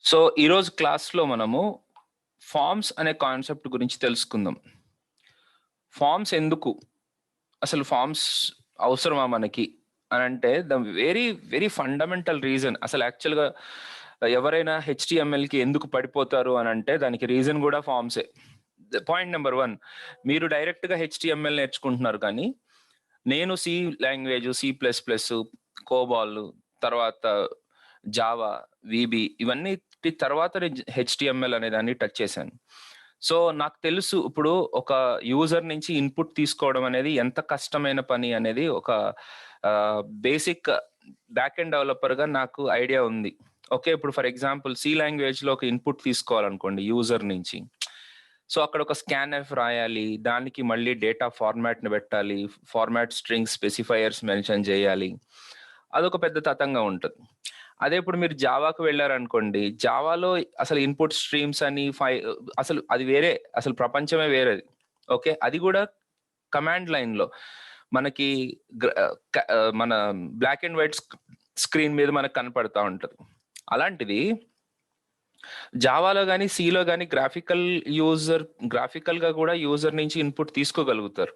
So ఈరోజు క్లాస్లో మనము ఫార్మ్స్ అనే కాన్సెప్ట్ గురించి తెలుసుకుందాం. ఫార్మ్స్ ఎందుకు, అసలు ఫార్మ్స్ అవసరమా మనకి అని అంటే the very very fundamental reason. అసలు యాక్చువల్గా ఎవరైనా హెచ్టిఎంఎల్కి ఎందుకు పడిపోతారు అని అంటే దానికి రీజన్ కూడా ఫార్మ్సే. పాయింట్ నెంబర్ 1, మీరు డైరెక్ట్గా హెచ్టిఎంఎల్ నేర్చుకుంటున్నారు, కానీ నేను సి లాంగ్వేజ్, C++, కోబాల్, తర్వాత జావా, విబి ఇవన్నీ తర్వాత హెచ్టిఎంఎల్ అనే దాన్ని టచ్ చేశాను. సో నాకు తెలుసు ఇప్పుడు ఒక యూజర్ నుంచి ఇన్పుట్ తీసుకోవడం అనేది ఎంత కష్టమైన పని అనేది ఒక బేసిక్ బ్యాక్ ఎండ్ డెవలపర్ గా నాకు ఐడియా ఉంది. ఓకే, ఇప్పుడు ఫర్ ఎగ్జాంపుల్ సి లాంగ్వేజ్ లో ఒక ఇన్పుట్ తీసుకోవాలనుకోండి యూజర్ నుంచి. సో అక్కడ ఒక స్కాన్ఎఫ్ రాయాలి, దానికి మళ్ళీ డేటా ఫార్మాట్ ని పెట్టాలి, ఫార్మాట్ స్ట్రింగ్ స్పెసిఫైయర్స్ మెన్షన్ చేయాలి, అదొక పెద్ద తతంగా ఉంటుంది. అదే ఇప్పుడు మీరు జావాకు వెళ్ళారనుకోండి, జావాలో అసలు ఇన్పుట్ స్ట్రీమ్స్ అని అసలు అది వేరే, అసలు ప్రపంచమే వేరేది. ఓకే, అది కూడా కమాండ్ లైన్ లో మనకి మన బ్లాక్ అండ్ వైట్ స్క్రీన్ మీద మనకు కనపడతా ఉంటది. అలాంటిది జావాలో కానీ సిలో కానీ గ్రాఫికల్ గా కూడా యూజర్ నుంచి ఇన్పుట్ తీసుకోగలుగుతారు.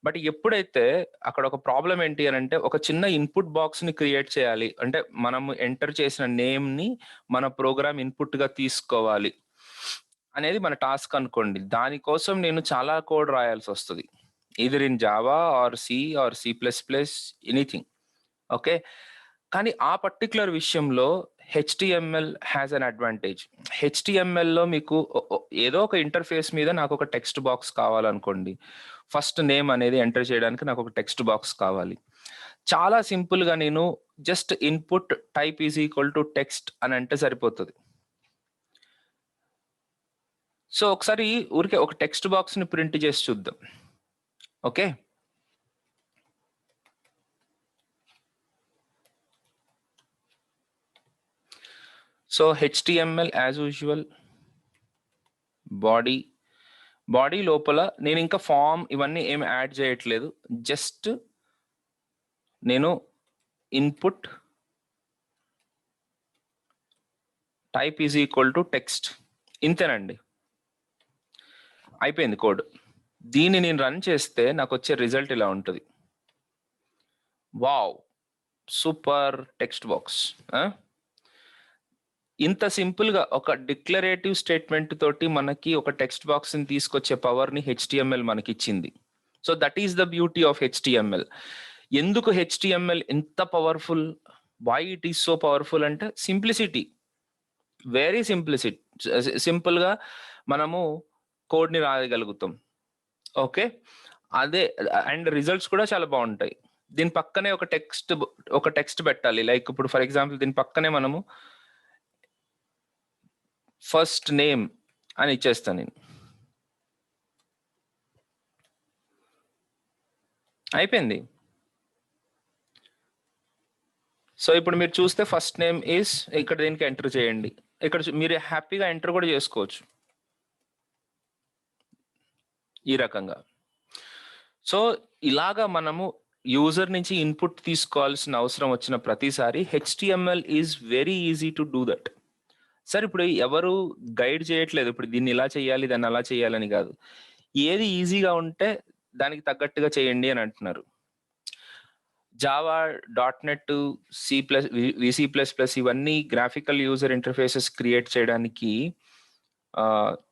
బట్ ఎప్పుడైతే అక్కడ ఒక ప్రాబ్లం ఏంటి అని అంటే, ఒక చిన్న ఇన్పుట్ బాక్స్ ని క్రియేట్ చేయాలి అంటే, మనం ఎంటర్ చేసిన నేమ్ ని మన ప్రోగ్రామ్ ఇన్పుట్ గా తీసుకోవాలి అనేది మన టాస్క్ అనుకోండి. దానికోసం నేను చాలా కోడ్ రాయాల్సి వస్తుంది, either in Java or C or C++, anything. Okay, కానీ ఆ పర్టికులర్ విషయంలో హెచ్టిఎంఎల్ హ్యాస్ అన్ అడ్వాంటేజ్. హెచ్టిఎంఎల్లో మీకు ఏదో ఒక ఇంటర్ఫేస్ మీద నాకు ఒక టెక్స్ట్ బాక్స్ కావాలనుకోండి, ఫస్ట్ నేమ్ అనేది ఎంటర్ చేయడానికి నాకు ఒక టెక్స్ట్ బాక్స్ కావాలి. చాలా సింపుల్ గా నేను just input type is equal to text అని అంటే సరిపోతుంది. సో ఒకసారి ఊరికే ఒక టెక్స్ట్ బాక్స్ ని ప్రింట్ చేసి చూద్దాం. Okay, so HTML as usual body లోపల నేను ఇంకా ఫామ్ ఇవన్నీ ఏం యాడ్ చేయట్లేదు, జస్ట్ నేను input type is equal to text, ఇంతేనండి, అయిపోయింది కోడ్. దీన్ని నేను రన్ చేస్తే నాకు వచ్చే రిజల్ట్ ఇలా ఉంటుంది. Wow, super text box. ఇంత సింపుల్ గా ఒక డిక్లరేటివ్ స్టేట్మెంట్ తోటి మనకి ఒక టెక్స్ట్ బాక్స్ ని తీసుకొచ్చే పవర్ ని హెచ్టిఎంఎల్ మనకి ఇచ్చింది. So that is the beauty of HTML. ఎందుకు హెచ్టిఎంఎల్ ఎంత powerful, why it is so powerful అంటే సింప్లిసిటీ, వెరీ సింపుల్ గా మనము కోడ్ ని రాయగలుగుతాం. ఓకే, అదే అండ్ రిజల్ట్స్ కూడా చాలా బాగుంటాయి. దీని పక్కనే ఒక టెక్స్ట్ పెట్టాలి, లైక్ ఇప్పుడు ఫర్ ఎగ్జాంపుల్ దీని పక్కనే మనము ఫస్ట్ నేమ్ అని ఇచ్చేస్తాను నేను, అయిపోయింది. సో ఇప్పుడు మీరు చూస్తే ఫస్ట్ నేమ్ ఈస్, ఇక్కడ దీనికి ఎంటర్ చేయండి, ఇక్కడ మీరు హ్యాపీగా ఎంటర్ కూడా చేసుకోవచ్చు ఈ రకంగా. సో ఇలాగా మనము యూజర్ నుంచి ఇన్పుట్ తీసుకోవాల్సిన అవసరం వచ్చిన ప్రతిసారి HTML is very easy to do that. Sir ఇప్పుడు ఎవరు గైడ్ చేయట్లేదు, ఇప్పుడు దీన్ని ఇలా చేయాలి దాన్ని అలా చేయాలని కాదు, ఏది ఈజీగా ఉంటే దానికి తగ్గట్టుగా చేయండి అని అంటున్నారు. జావా, .NET, VC++, ఇవన్నీ గ్రాఫికల్ యూజర్ ఇంటర్ఫేసెస్ క్రియేట్ చేయడానికి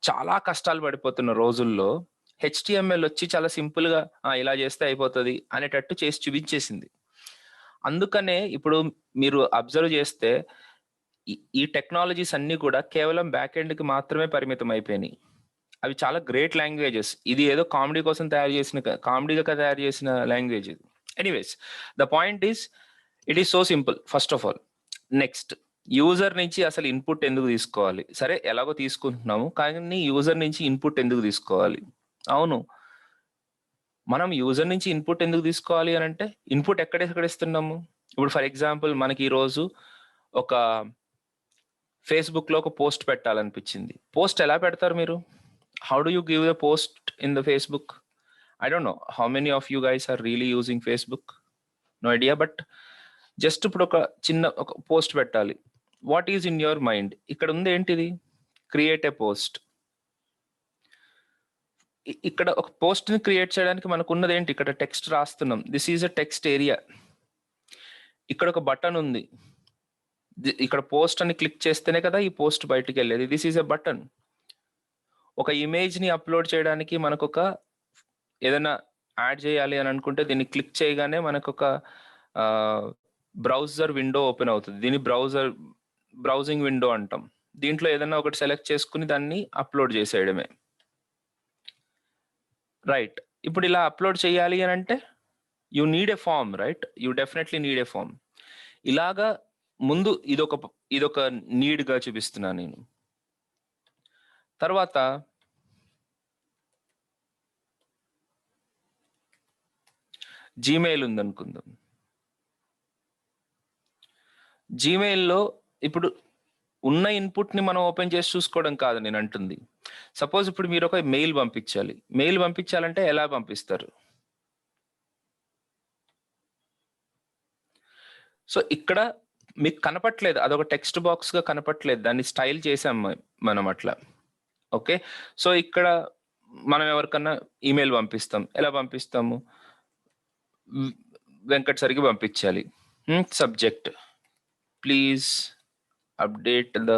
చాలా కష్టాలు పడిపోతున్న రోజుల్లో హెచ్టిఎంఎల్ వచ్చి చాలా సింపుల్ గా ఇలా చేస్తే అయిపోతుంది అనేటట్టు చేసి చూపించేసింది. అందుకనే ఇప్పుడు మీరు అబ్జర్వ్ చేస్తే ఈ టెక్నాలజీస్ అన్ని కూడా కేవలం బ్యాక్ ఎండ్ కి మాత్రమే పరిమితం అయిపోయినాయి. అవి చాలా గ్రేట్ లాంగ్వేజెస్. ఇది ఏదో కామెడీ కోసం కామెడీగా తయారు చేసిన లాంగ్వేజ్ ఇది. Anyways, the point is it is so simple first of all. Next, user నుంచి అసలు ఇన్పుట్ ఎందుకు తీసుకోవాలి? సరే ఎలాగో తీసుకుంటున్నాము, కానీ యూజర్ నుంచి ఇన్పుట్ ఎందుకు తీసుకోవాలి? అవును, మనం యూజర్ నుంచి ఇన్పుట్ ఎందుకు తీసుకోవాలి అని అంటే, ఇన్పుట్ ఎక్కడ ఇస్తున్నాము? ఇప్పుడు ఫర్ ఎగ్జాంపుల్ మనకి ఈరోజు ఒక ఫేస్బుక్ లో ఒక పోస్ట్ పెట్టాలనిపించింది. పోస్ట్ ఎలా పెడతారు మీరు? How do you give the post in the Facebook? I don't know how many of you guys are really using Facebook, no idea. But just ఇప్పుడు ఒక చిన్న పోస్ట్ పెట్టాలి, what is in your mind? ఇక్కడ ఉంది ఏంటిది? Create a post. ఇక్కడ ఒక post ని క్రియేట్ చేయడానికి మనకు ఉన్నది ఏంటి? ఇక్కడ టెక్స్ట్ రాస్తున్నాం. This is a text area. ఇక్కడ ఒక బటన్ ఉంది. ఇక్కడ పోస్ట్ అని క్లిక్ చేస్తేనే కదా ఈ పోస్ట్ బయటికి వెళ్ళేది. This is a button. ఒక ఇమేజ్ ని అప్లోడ్ చేయడానికి మనకు ఒక ఏదైనా యాడ్ చేయాలి అని అనుకుంటే దీన్ని క్లిక్ చేయగానే మనకు ఒక బ్రౌజర్ విండో ఓపెన్ అవుతుంది. దీన్ని బ్రౌజింగ్ విండో అంటాం. దీంట్లో ఏదైనా ఒకటి సెలెక్ట్ చేసుకుని దాన్ని అప్లోడ్ చేసేయడమే. రైట్. ఇప్పుడు ఇలా అప్లోడ్ చేయాలి అని అంటే you need a form, right? You definitely need a form. ఇలాగా ముందు ఇదొక నీడ్ గా చూపిస్తున్నాను నేను. తర్వాత జీమెయిల్ ఉందనుకుందాం. జీమెయిల్లో ఇప్పుడు ఉన్న ఇన్పుట్ ని మనం ఓపెన్ చేసి చూసుకోవడం కాదు నేను అంటుంది. సపోజ్ ఇప్పుడు మీరు ఒక మెయిల్ పంపించాలి. మెయిల్ పంపించాలంటే ఎలా పంపిస్తారు? సో ఇక్కడ మీకు కనపట్లేదు, అదొక టెక్స్ట్ బాక్స్ గా కనపట్లేదు, దాన్ని స్టైల్ చేసాం మనం అట్లా. ఓకే, సో ఇక్కడ మనం ఎవరికన్నా ఈమెయిల్ పంపిస్తాం. ఎలా పంపిస్తాము? వెంకట్ సరికి పంపించాలి. Subject please update the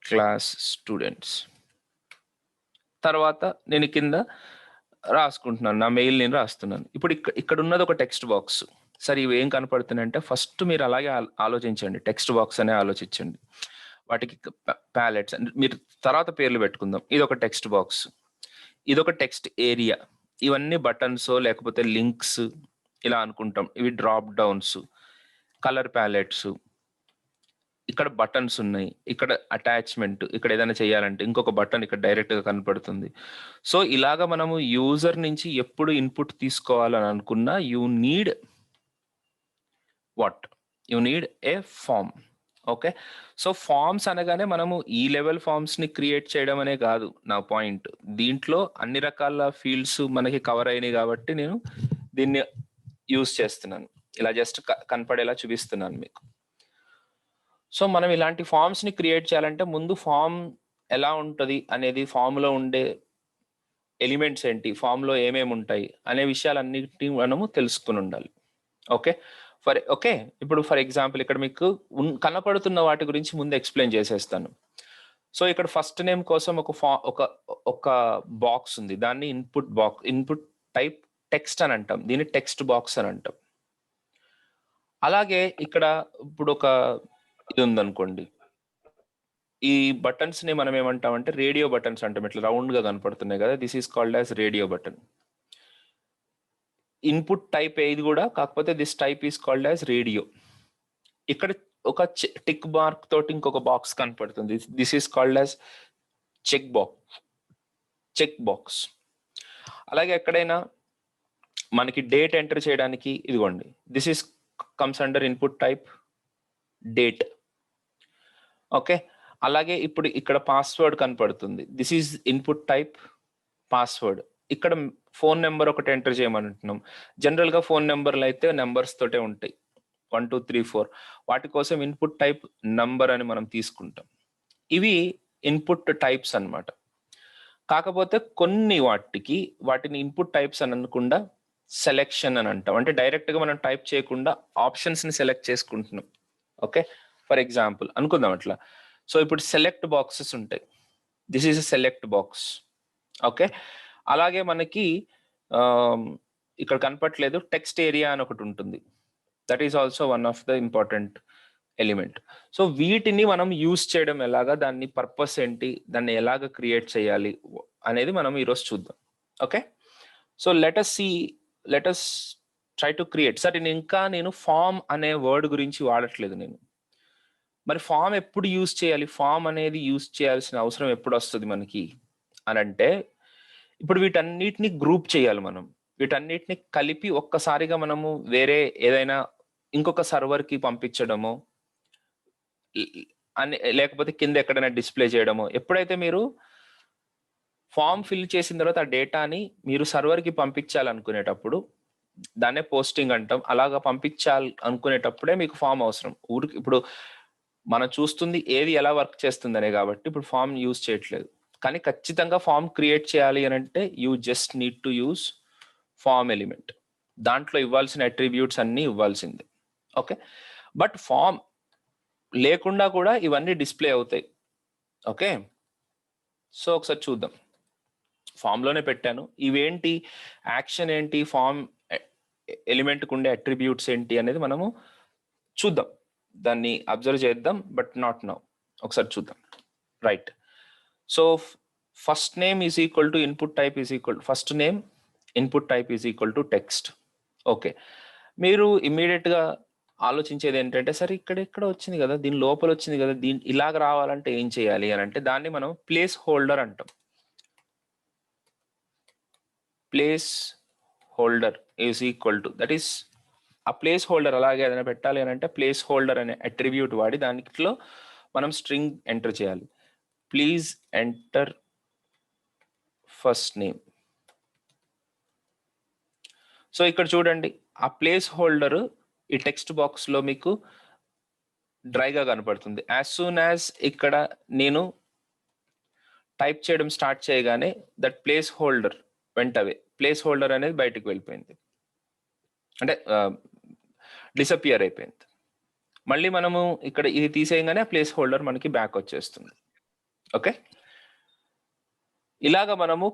class students. తర్వాత నేను కింద రాసుకుంటున్నాను, నా మెయిల్ నేను రాస్తున్నాను. ఇప్పుడు ఇక్కడ ఉన్నది ఒక టెక్స్ట్ బాక్స్. సరే, ఇవి ఏం కనపడుతున్నాయంటే ఫస్ట్ మీరు అలాగే ఆలోచించండి, టెక్స్ట్ బాక్స్ అనే ఆలోచించండి. వాటికి ప్యాలెట్స్ మీరు తర్వాత పేర్లు పెట్టుకుందాం. ఇది ఒక టెక్స్ట్ బాక్స్, ఇదొక టెక్స్ట్ ఏరియా, ఇవన్నీ బటన్స్ లేకపోతే లింక్స్ ఇలా అనుకుంటాం. ఇవి డ్రాప్ డౌన్స్, కలర్ ప్యాలెట్స్, ఇక్కడ బటన్స్ ఉన్నాయి, ఇక్కడ అటాచ్మెంట్, ఇక్కడ ఏదైనా చేయాలంటే ఇంకొక బటన్ ఇక్కడ డైరెక్ట్ గా కనపడుతుంది. సో ఇలాగా మనము యూజర్ నుంచి ఎప్పుడు ఇన్పుట్ తీసుకోవాలని అనుకున్నా you need what? You need a form. Okay, so forms అనగానే మనము ఈ లెవెల్ ఫామ్స్ ని క్రియేట్ చేయడం అనే కాదు నా పాయింట్. దీంట్లో అన్ని రకాల ఫీల్డ్స్ మనకి కవర్ అయినాయి కాబట్టి నేను దీన్ని యూజ్ చేస్తున్నాను. ఇలా జస్ట్ కనపడేలా చూపిస్తున్నాను మీకు. సో మనం ఇలాంటి ఫామ్స్ ని క్రియేట్ చేయాలంటే ముందు ఫామ్ ఎలా ఉంటుంది అనేది, ఫామ్ లో ఉండే ఎలిమెంట్స్ ఏంటి, ఫామ్ లో ఏమేమి ఉంటాయి అనే విషయాలన్నిటిని మనము తెలుసుకుని ఉండాలి. ఓకే, ఓకే, ఇప్పుడు ఫర్ ఎగ్జాంపుల్ ఇక్కడ మీకు కనపడుతున్న వాటి గురించి ముందు ఎక్స్ప్లెయిన్ చేసేస్తాను. సో ఇక్కడ ఫస్ట్ నేమ్ కోసం ఒక బాక్స్ ఉంది, దాన్ని ఇన్పుట్ టైప్ టెక్స్ట్ అని అంటాం, దీన్ని టెక్స్ట్ బాక్స్ అని అంటాం. అలాగే ఇక్కడ ఇప్పుడు ఒక ఇది ఉందనుకోండి, ఈ బటన్స్ ని మనం ఏమంటాం అంటే రేడియో బటన్స్ అంటాం. ఇట్లా రౌండ్ గా కనపడుతున్నాయి కదా, this is called as radio button. Input type ఏది కూడా, కాకపోతే this type is called as radio. ఇక్కడ ఒక టిక్ మార్క్ తోటి ఇంకొక బాక్స్ కనపడుతుంది, this is called as check box. అలాగే ఎక్కడైనా మనకి డేట్ ఎంటర్ చేయడానికి ఇదిగోండి, this is comes under input type date. Okay, అలాగే ఇప్పుడు ఇక్కడ పాస్వర్డ్ కనపడుతుంది, this is input type password. ఇక్కడ ఫోన్ నెంబర్ ఒకటి ఎంటర్ చేయమంటున్నాం. జనరల్ గా ఫోన్ నెంబర్లు అయితే నెంబర్స్ తోటే ఉంటాయి, 1 2 3 4. వాటి కోసం ఇన్పుట్ టైప్ నంబర్ అని మనం తీసుకుంటాం. ఇవి ఇన్పుట్ టైప్స్ అన్నమాట. కాకపోతే కొన్ని వాటిని ఇన్పుట్ టైప్స్ అని అనకుండా సెలెక్షన్ అని అంటాం. అంటే డైరెక్ట్ గా మనం టైప్ చేయకుండా ఆప్షన్స్ ని సెలెక్ట్ చేసుకుంటున్నాం. ఓకే, ఫర్ ఎగ్జాంపుల్ అనుకుందాం అట్లా. సో ఇప్పుడు సెలెక్ట్ బాక్సెస్ ఉంటాయి, this is a select box. Okay, అలాగే మనకి ఇక్కడ కనపట్లేదు టెక్స్ట్ ఏరియా అని ఒకటి ఉంటుంది, that is also one of the important element. So వీటిని మనం యూజ్ చేయడం ఎలాగా, దాన్ని పర్పస్ ఏంటి, దాన్ని ఎలాగ క్రియేట్ చేయాలి అనేది మనం ఈరోజు చూద్దాం. Okay, so let us try to create. సరే, నేను ఫామ్ అనే వర్డ్ గురించి వాడట్లేదు నేను. మరి ఫామ్ ఎప్పుడు యూజ్ చేయాలి, ఫామ్ అనేది యూజ్ చేయాల్సిన అవసరం ఎప్పుడు వస్తుంది మనకి అని అంటే, ఇప్పుడు వీటన్నిటిని గ్రూప్ చేయాలి మనం. వీటన్నిటిని కలిపి ఒక్కసారిగా మనము వేరే ఏదైనా ఇంకొక సర్వర్ కి పంపించడమో లేకపోతే కింద ఎక్కడైనా డిస్ప్లే చేయడమో. ఎప్పుడైతే మీరు ఫామ్ ఫిల్ చేసిన తర్వాత ఆ డేటాని మీరు సర్వర్ కి పంపించాలనుకునేటప్పుడు దాన్నే పోస్టింగ్ అంటాం. అలాగా పంపించాలి అనుకునేటప్పుడే మీకు ఫామ్ అవసరం. ఇప్పుడు మనం చూస్తుంది ఏది ఎలా వర్క్ చేస్తుందనే కాబట్టి ఇప్పుడు ఫామ్ యూజ్ చేయట్లేదు. కానీ ఖచ్చితంగా ఫామ్ క్రియేట్ చేయాలి అని అంటే you just need to use form element. దాంట్లో ఇవ్వాల్సిన అట్రిబ్యూట్స్ అన్నీ ఇవ్వాల్సిందే. ఓకే, బట్ ఫామ్ లేకుండా కూడా ఇవన్నీ డిస్ప్లే అవుతాయి. ఓకే, సో ఒకసారి చూద్దాం. ఫామ్లోనే పెట్టాను. ఇవేంటి, యాక్షన్ ఏంటి, ఫామ్ ఎలిమెంట్కి ఉండే అట్రిబ్యూట్స్ ఏంటి అనేది మనము చూద్దాం. దాన్ని అబ్జర్వ్ చేద్దాం, బట్ నాట్ నౌ. ఒకసారి చూద్దాం. Right, so first name is equal to input type is equal, first name input type is equal to text. Okay, మీరు ఇమ్మీడియట్గా ఆలోచించేది ఏంటంటే, సరే ఇక్కడ ఎక్కడ వచ్చింది కదా, దీని లోపల వచ్చింది కదా, దీని ఇలాగ రావాలంటే ఏం చేయాలి అని అంటే దాన్ని మనం ప్లేస్ హోల్డర్ అంటాం. Place holder is equal to, that is ఆ ప్లేస్ హోల్డర్ అలాగే ఏదైనా పెట్టాలి అని అంటే ప్లేస్ హోల్డర్ అనే అట్రిబ్యూట్ వాడి దాంట్లో మనం స్ట్రింగ్ ఎంటర్ చేయాలి. Please enter first name. So ఇక్కడ చూడండి, ఆ ప్లేస్ హోల్డర్ ఈ టెక్స్ట్ బాక్స్లో మీకు డ్రైగా కనపడుతుంది. యాజ్ సూన్ యాజ్ ఇక్కడ నేను టైప్ చేయడం స్టార్ట్ చేయగానే దట్ ప్లేస్ హోల్డర్ వెంట అవే, ప్లేస్ హోల్డర్ అనేది బయటకు వెళ్ళిపోయింది, అంటే డిసపియర్ అయిపోయింది. మళ్ళీ మనము ఇక్కడ ఇది తీసేయగానే ఆ ప్లేస్ హోల్డర్ మనకి బ్యాక్ వచ్చేస్తుంది. ఓకే, ఇలాగా మనము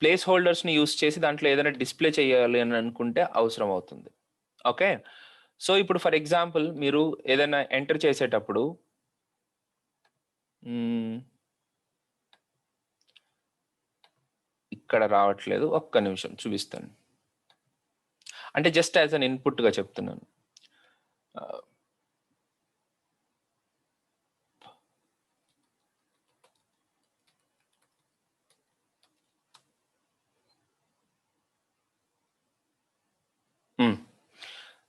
ప్లేస్ హోల్డర్స్ని యూస్ చేసి దాంట్లో ఏదైనా డిస్ప్లే చేయాలి అని అనుకుంటే అవసరం అవుతుంది. ఓకే, సో ఇప్పుడు ఫర్ ఎగ్జాంపుల్ మీరు ఏదైనా ఎంటర్ చేసేటప్పుడు ఇక్కడ రావట్లేదు, ఒక్క నిమిషం చూపిస్తాను. అంటే జస్ట్ యాజ్ అన్ ఇన్పుట్గా చెప్తున్నాను.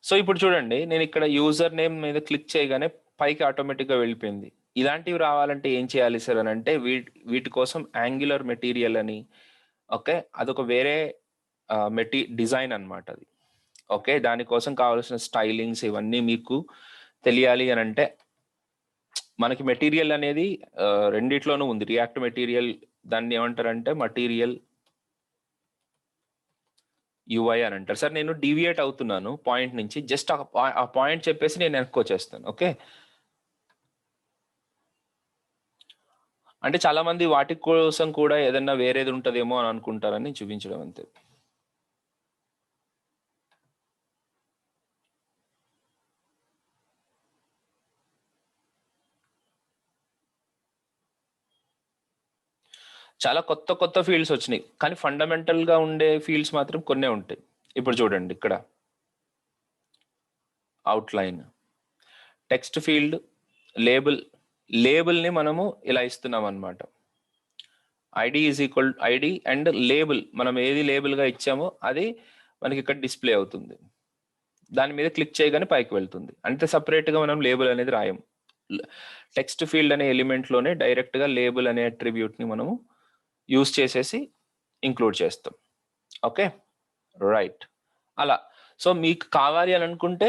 సో ఇప్పుడు చూడండి, నేను ఇక్కడ యూజర్ నేమ్ మీద క్లిక్ చేయగానే పైకి ఆటోమేటిక్గా వెళ్ళిపోయింది. ఇలాంటివి రావాలంటే ఏం చేయాలి సార్ అని అంటే వీటి కోసం యాంగులర్ మెటీరియల్ అని, ఓకే, అదొక వేరే డిజైన్ అనమాట అది. ఓకే, దానికోసం కావాల్సిన స్టైలింగ్స్ ఇవన్నీ మీకు తెలియాలి అని అంటే మనకి మెటీరియల్ అనేది రెండిట్లోనూ ఉంది. రియాక్ట్ మెటీరియల్, దాన్ని ఏమంటారంటే మటీరియల్ యూఐ అని అంటారు. సార్ నేను డీవియేట్ అవుతున్నాను పాయింట్ నుంచి, జస్ట్ ఆ పాయింట్ చెప్పేసి నేను వెనక్కి వచ్చేస్తాను. ఓకే, అంటే చాలా మంది వాటి కోసం కూడా ఏదన్నా వేరేది ఉంటుందేమో అని అనుకుంటారని చూపించడం అంతే. చాలా కొత్త కొత్త ఫీల్డ్స్ వచ్చినాయి, కానీ ఫండమెంటల్ గా ఉండే ఫీల్డ్స్ మాత్రం కొన్నే ఉంటాయి. ఇప్పుడు చూడండి, ఇక్కడ అవుట్లైన్, టెక్స్ట్ ఫీల్డ్, లేబుల్ని మనము ఇలా ఇస్తున్నాం అనమాట. ID is equal ID and label, మనం ఏది లేబుల్గా ఇచ్చామో అది మనకి ఇక్కడ డిస్ప్లే అవుతుంది. దాని మీద క్లిక్ చేయగానే పైకి వెళ్తుంది. అంతే, సపరేట్గా మనం లేబుల్ అనేది రాయం. టెక్స్ట్ ఫీల్డ్ అనే ఎలిమెంట్లోనే డైరెక్ట్గా లేబుల్ అనే అట్రిబ్యూట్ని మనము యూజ్ చేసేసి ఇంక్లూడ్ చేస్తాం. ఓకే, రైట్, అలా. సో మీకు కావాలి అని అనుకుంటే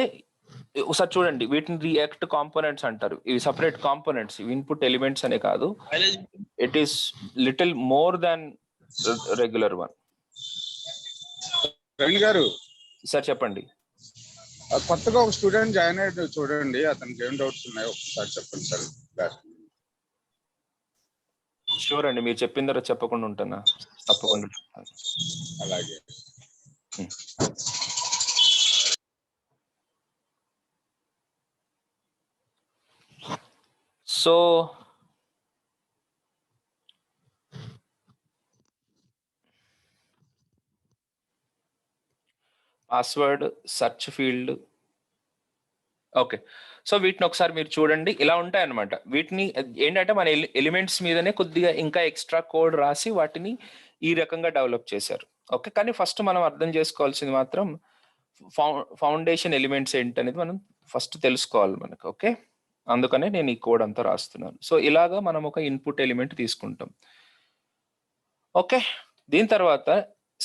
ఒకసారి చూడండి, వీటిని రియాక్ట్ కాంపోనెంట్స్ అంటారు. ఇవి సపరేట్ కాంపోనెంట్స్, ఇవి ఇన్పుట్ ఎలిమెంట్స్ అనే కాదు, it is little more than regular one. Praveen గారు సార్ చెప్పండి. కొత్తగా ఒక స్టూడెంట్ జాయిన్ అయ్యాడు చూడండి, అతనికి ఏం డౌట్స్ ఉన్నాయో ఒకసారి చెప్పండి సార్. షూర్ అండి, మీరు చెప్పిన తర్వాత చెప్పకుండా ఉంటానా? తప్పకుండా. అలాగే. So password, search field, okay. So వీటిని ఒకసారి మీరు చూడండి, ఇలా ఉంటాయి అన్నమాట. వీటిని ఏంటంటే మన ఎలిమెంట్స్ మీదనే కొద్దిగా ఇంకా ఎక్స్ట్రా కోడ్ రాసి వాటిని ఈ రకంగా డెవలప్ చేశారు. ఓకే, కానీ ఫస్ట్ మనం అర్థం చేసుకోవాల్సింది మాత్రం ఫౌండేషన్ ఎలిమెంట్స్ ఏంటనేది మనం ఫస్ట్ తెలుసుకోవాలి మనకు. ఓకే, అందుకనే నేను ఈ కోడ్ అంతా రాస్తున్నాను. సో ఇలాగా మనం ఒక ఇన్పుట్ ఎలిమెంట్ తీసుకుంటాం. ఓకే, దీని తర్వాత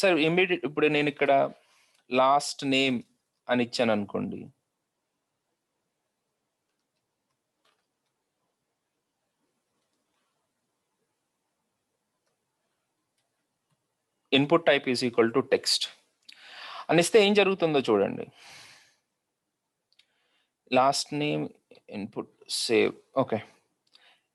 సార్ ఇమ్మీడియట్ ఇప్పుడు నేను ఇక్కడ లాస్ట్ నేమ్ అని ఇచ్చాను అనుకోండి, input type is equal to text అని ఇస్తే ఏం జరుగుతుందో చూడండి. Last name input save. Okay,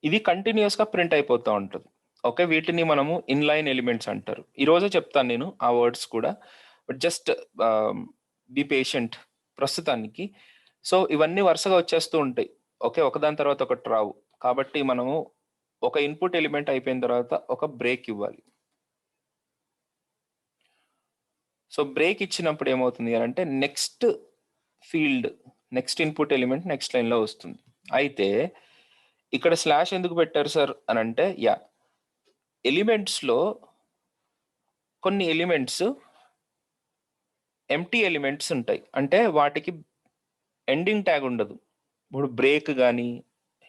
ఇది కంటిన్యూస్గా ప్రింట్ అయిపోతూ ఉంటుంది. ఓకే, వీటిని మనము ఇన్లైన్ ఎలిమెంట్స్ అంటారు. ఈరోజే చెప్తాను నేను ఆ వర్డ్స్ కూడా, బట్ జస్ట్ బీ పేషెంట్ ప్రస్తుతానికి. సో ఇవన్నీ వరుసగా వచ్చేస్తూ ఉంటాయి. ఓకే, ఒకదాని తర్వాత ఒకటి రావు. కాబట్టి మనము ఒక ఇన్పుట్ ఎలిమెంట్ అయిపోయిన తర్వాత ఒక బ్రేక్ ఇవ్వాలి. సో బ్రేక్ ఇచ్చినప్పుడు ఏమవుతుంది అని అంటే next field, next input element next లైన్లో వస్తుంది. అయితే ఇక్కడ స్లాష్ ఎందుకు పెట్టారు సార్ అని అంటే, యా, ఎలిమెంట్స్లో కొన్ని ఎలిమెంట్స్ ఎంటీ ఎలిమెంట్స్ ఉంటాయి, అంటే వాటికి ఎండింగ్ ట్యాగ్ ఉండదు. ఇప్పుడు బ్రేక్ కానీ,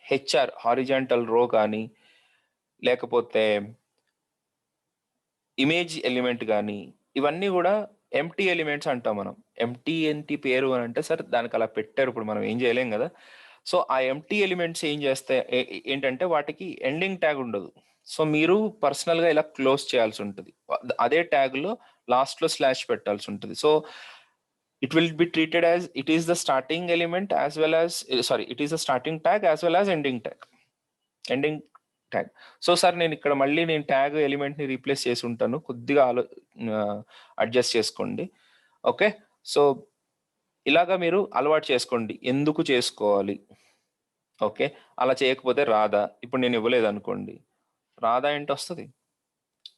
హెచ్ఆర్ హారిజాంటల్ రో కానీ, లేకపోతే ఇమేజ్ ఎలిమెంట్ కానీ, ఇవన్నీ కూడా ఎంటీ ఎలిమెంట్స్ అంటాం మనం. ఎంటీ పేరు అని అంటే సార్ దానికి అలా పెట్టారు, ఇప్పుడు మనం ఏం చేయలేం కదా. సో ఆ ఎంటీ ఎలిమెంట్స్ ఏం చేస్తాయి ఏంటంటే వాటికి ఎండింగ్ ట్యాగ్ ఉండదు. సో మీరు పర్సనల్గా ఇలా క్లోజ్ చేయాల్సి ఉంటుంది. అదే ట్యాగ్లో లాస్ట్లో స్లాష్ పెట్టాల్సి ఉంటుంది. So it will be treated as it is the starting element as well as it is the starting tag as well as ending tag. So sir నేను ఇక్కడ మళ్ళీ నేను ట్యాగ్ ఎలిమెంట్ ని రీప్లేస్ చేసి ఉంటాను, కొద్దిగా అడ్జస్ట్ చేసుకోండి. ఓకే, సో ఇలాగా మీరు అలవాటు చేసుకోండి, ఎందుకు చేసుకోవాలి. ఓకే, అలా చేయకపోతే రాదా, ఇప్పుడు నేను ఇవ్వలేదు అనుకోండి, రాదా ఏంటి వస్తుంది.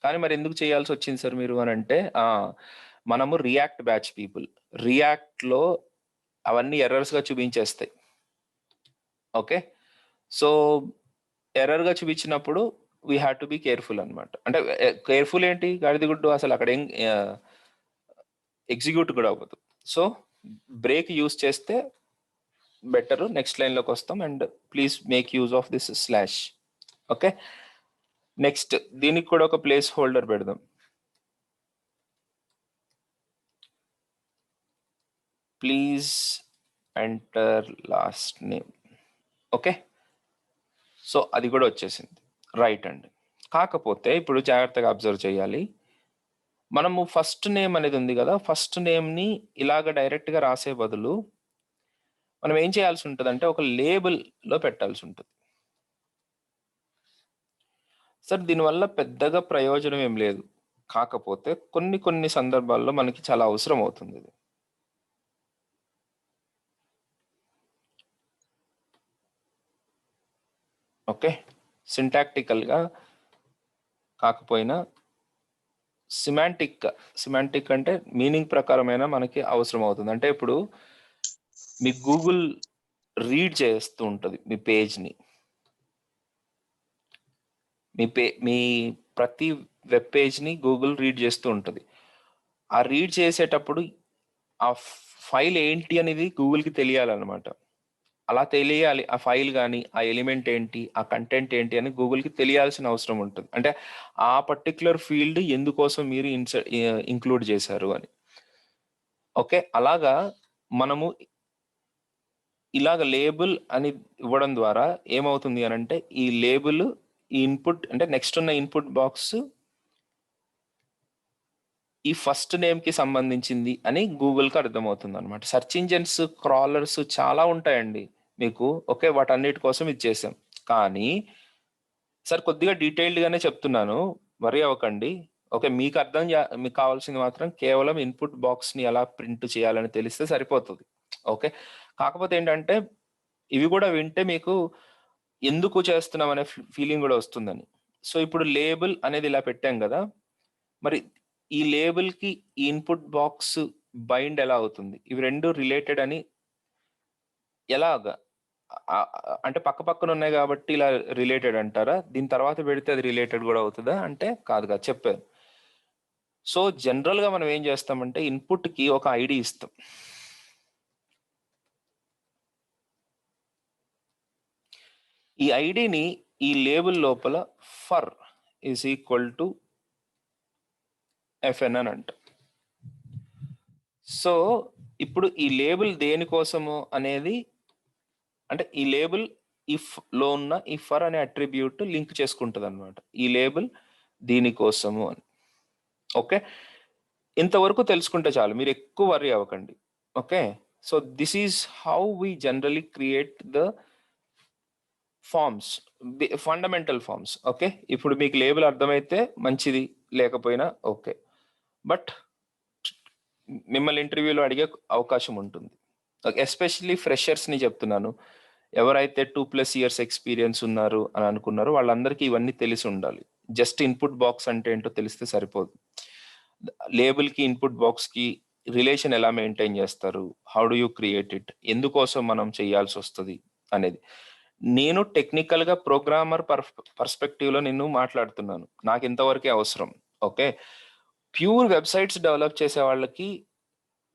కానీ మరి ఎందుకు చేయాల్సి వచ్చింది సార్ మీరు అని అంటే, మనము రియాక్ట్ బ్యాచ్ పీపుల్, రియాక్ట్లో అవన్నీ ఎర్రర్స్గా చూపించేస్తాయి. ఓకే, సో ఎర్రర్గా చూపించినప్పుడు we have to be careful అనమాట. అంటే కేర్ఫుల్ ఏంటి, గాడిది గుడ్డు, అసలు అక్కడ ఏం ఎగ్జిక్యూట్ కూడా అవ్వదు. సో బ్రేక్ యూజ్ చేస్తే బెటర్, నెక్స్ట్ లైన్లోకి వస్తాం. And please make use of this slash. Okay, next దీనికి కూడా ఒక ప్లేస్ హోల్డర్ పెడదాం. Please enter last name. Okay, so అది కూడా వచ్చేసింది. రైట్ అండి. కాకపోతే ఇప్పుడు జాగ్రత్తగా అబ్జర్వ్ చేయాలి. మనము ఫస్ట్ నేమ్ అనేది ఉంది కదా, ఫస్ట్ నేమ్ని ఇలాగ డైరెక్ట్గా రాసే బదులు మనం ఏం చేయాల్సి ఉంటుంది అంటే ఒక లేబుల్లో పెట్టాల్సి ఉంటుంది. సార్ దీనివల్ల పెద్దగా ప్రయోజనం ఏం లేదు, కాకపోతే కొన్ని సందర్భాల్లో మనకి చాలా అవసరం అవుతుంది ఇది. ఓకే, సింటాక్టికల్గా కాకపోయినా సిమాంటిక్ అంటే మీనింగ్ ప్రకారమైన మనకి అవసరం అవుతుంది. అంటే ఇప్పుడు మీ గూగుల్ రీడ్ చేస్తూ ఉంటుంది మీ పేజ్ని, మీ ప్రతి వెబ్ పేజ్ని గూగుల్ రీడ్ చేస్తూ ఉంటుంది. ఆ రీడ్ చేసేటప్పుడు ఆ ఫైల్ ఏంటి అనేది గూగుల్కి తెలియాలన్నమాట. అలా తెలియాలి, ఆ ఫైల్ కానీ ఆ ఎలిమెంట్ ఏంటి, ఆ కంటెంట్ ఏంటి అని గూగుల్కి తెలియాల్సిన అవసరం ఉంటుంది. అంటే ఆ పర్టిక్యులర్ ఫీల్డ్ ఎందుకోసం మీరు ఇంక్లూడ్ చేశారు అని. ఓకే, అలాగా మనము ఇలాగ లేబుల్ అని ఇవ్వడం ద్వారా ఏమవుతుంది అని అంటే, ఈ లేబుల్ ఈ ఇన్పుట్ అంటే నెక్స్ట్ ఉన్న ఇన్పుట్ బాక్స్ ఈ ఫస్ట్ నేమ్కి సంబంధించింది అని గూగుల్కి అర్థమవుతుంది అనమాట. సెర్చ్ ఇంజన్స్ క్రాలర్స్ చాలా ఉంటాయండి మీకు. ఓకే, వాటన్నిటి కోసం ఇది చేసాం. కానీ సార్ కొద్దిగా డీటెయిల్డ్గానే చెప్తున్నాను, వరీ అవ్వకండి. ఓకే, మీకు మీకు కావాల్సింది మాత్రం కేవలం ఇన్పుట్ బాక్స్ని ఎలా ప్రింట్ చేయాలని తెలిస్తే సరిపోతుంది. ఓకే, కాకపోతే ఏంటంటే ఇవి కూడా వింటే మీకు ఎందుకు చేస్తున్నాం అనే ఫీలింగ్ కూడా వస్తుందని. సో ఇప్పుడు లేబుల్ అనేది ఇలా పెట్టాం కదా, మరి ఈ లేబుల్కి ఈ ఇన్పుట్ బాక్స్ బైండ్ ఎలా అవుతుంది, ఇవి రెండు రిలేటెడ్ అని ఎలాగా అంటే పక్క పక్కన ఉన్నాయి కాబట్టి ఇలా రిలేటెడ్ అంటారా, దీని తర్వాత పెడితే అది రిలేటెడ్ కూడా అవుతుందా అంటే కాదుగా, చెప్పాను. సో జనరల్గా మనం ఏం చేస్తామంటే ఇన్పుట్కి ఒక ఐడి ఇస్తాం. ఈ ఐడిని ఈ లేబుల్ లోపల for is equal to FN అని అంట. సో ఇప్పుడు ఈ లేబుల్ దేనికోసము అనేది, అంటే ఈ లేబుల్ ఇఫ్ లో ఉన్న ఈ ఫర్ అనే అట్రిబ్యూట్ లింక్ చేసుకుంటుంది అనమాట. ఈ లేబుల్ దీనికోసము అని. ఓకే, ఇంతవరకు తెలుసుకుంటే చాలు, మీరు ఎక్కువ వర్రీ అవ్వకండి. Okay, so this is how we generally create the forms, fundamental forms. Okay, ఇప్పుడు మీకు లేబుల్ అర్థమైతే మంచిది, లేకపోయినా ఓకే. బట్ మిమ్మల్ని ఇంటర్వ్యూలో అడిగే అవకాశం ఉంటుంది, ఎస్పెషల్లీ ఫ్రెషర్స్ని చెప్తున్నాను. ఎవరైతే 2+ years ఎక్స్పీరియన్స్ ఉన్నారు అని అనుకున్నారో వాళ్ళందరికీ ఇవన్నీ తెలిసి ఉండాలి. జస్ట్ ఇన్పుట్ బాక్స్ అంటే ఏంటో తెలిస్తే సరిపోదు. లేబుల్కి ఇన్పుట్ బాక్స్కి రిలేషన్ ఎలా మెయింటైన్ చేస్తారు, how do you create it, ఎందుకోసం మనం చేయాల్సి వస్తుంది అనేది. నేను టెక్నికల్గా ప్రోగ్రామర్ పర్స్పెక్టివ్లో నేను మాట్లాడుతున్నాను, నాకు ఇంతవరకే అవసరం. ఓకే, ప్యూర్ వెబ్సైట్స్ డెవలప్ చేసే వాళ్ళకి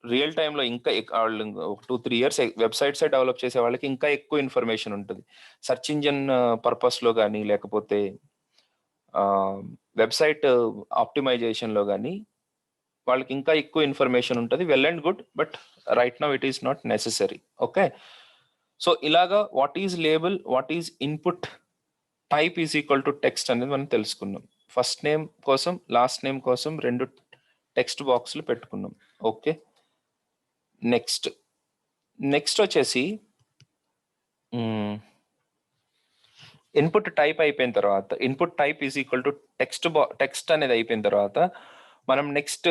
రియల్ టైంలో ఇంకా వాళ్ళు 2-3 years వెబ్సైట్సే డెవలప్ చేసే వాళ్ళకి ఇంకా ఎక్కువ ఇన్ఫర్మేషన్ ఉంటుంది. సెర్చ్ ఇంజిన్ పర్పస్లో కానీ, లేకపోతే వెబ్సైట్ ఆప్టిమైజేషన్లో కానీ వాళ్ళకి ఇంకా ఎక్కువ ఇన్ఫర్మేషన్ ఉంటుంది. Well and good, but right now it is not necessary. Okay, so ఇలాగా what is label, what is input type is equal to text అనేది మనం తెలుసుకున్నాం. ఫస్ట్ నేమ్ కోసం, లాస్ట్ నేమ్ కోసం 2 టెక్స్ట్ బాక్స్లు పెట్టుకున్నాం. ఓకే, నెక్స్ట్ వచ్చేసి ఇన్పుట్ టైప్ అయిపోయిన తర్వాత, input type is equal to text అనేది అయిపోయిన తర్వాత మనం నెక్స్ట్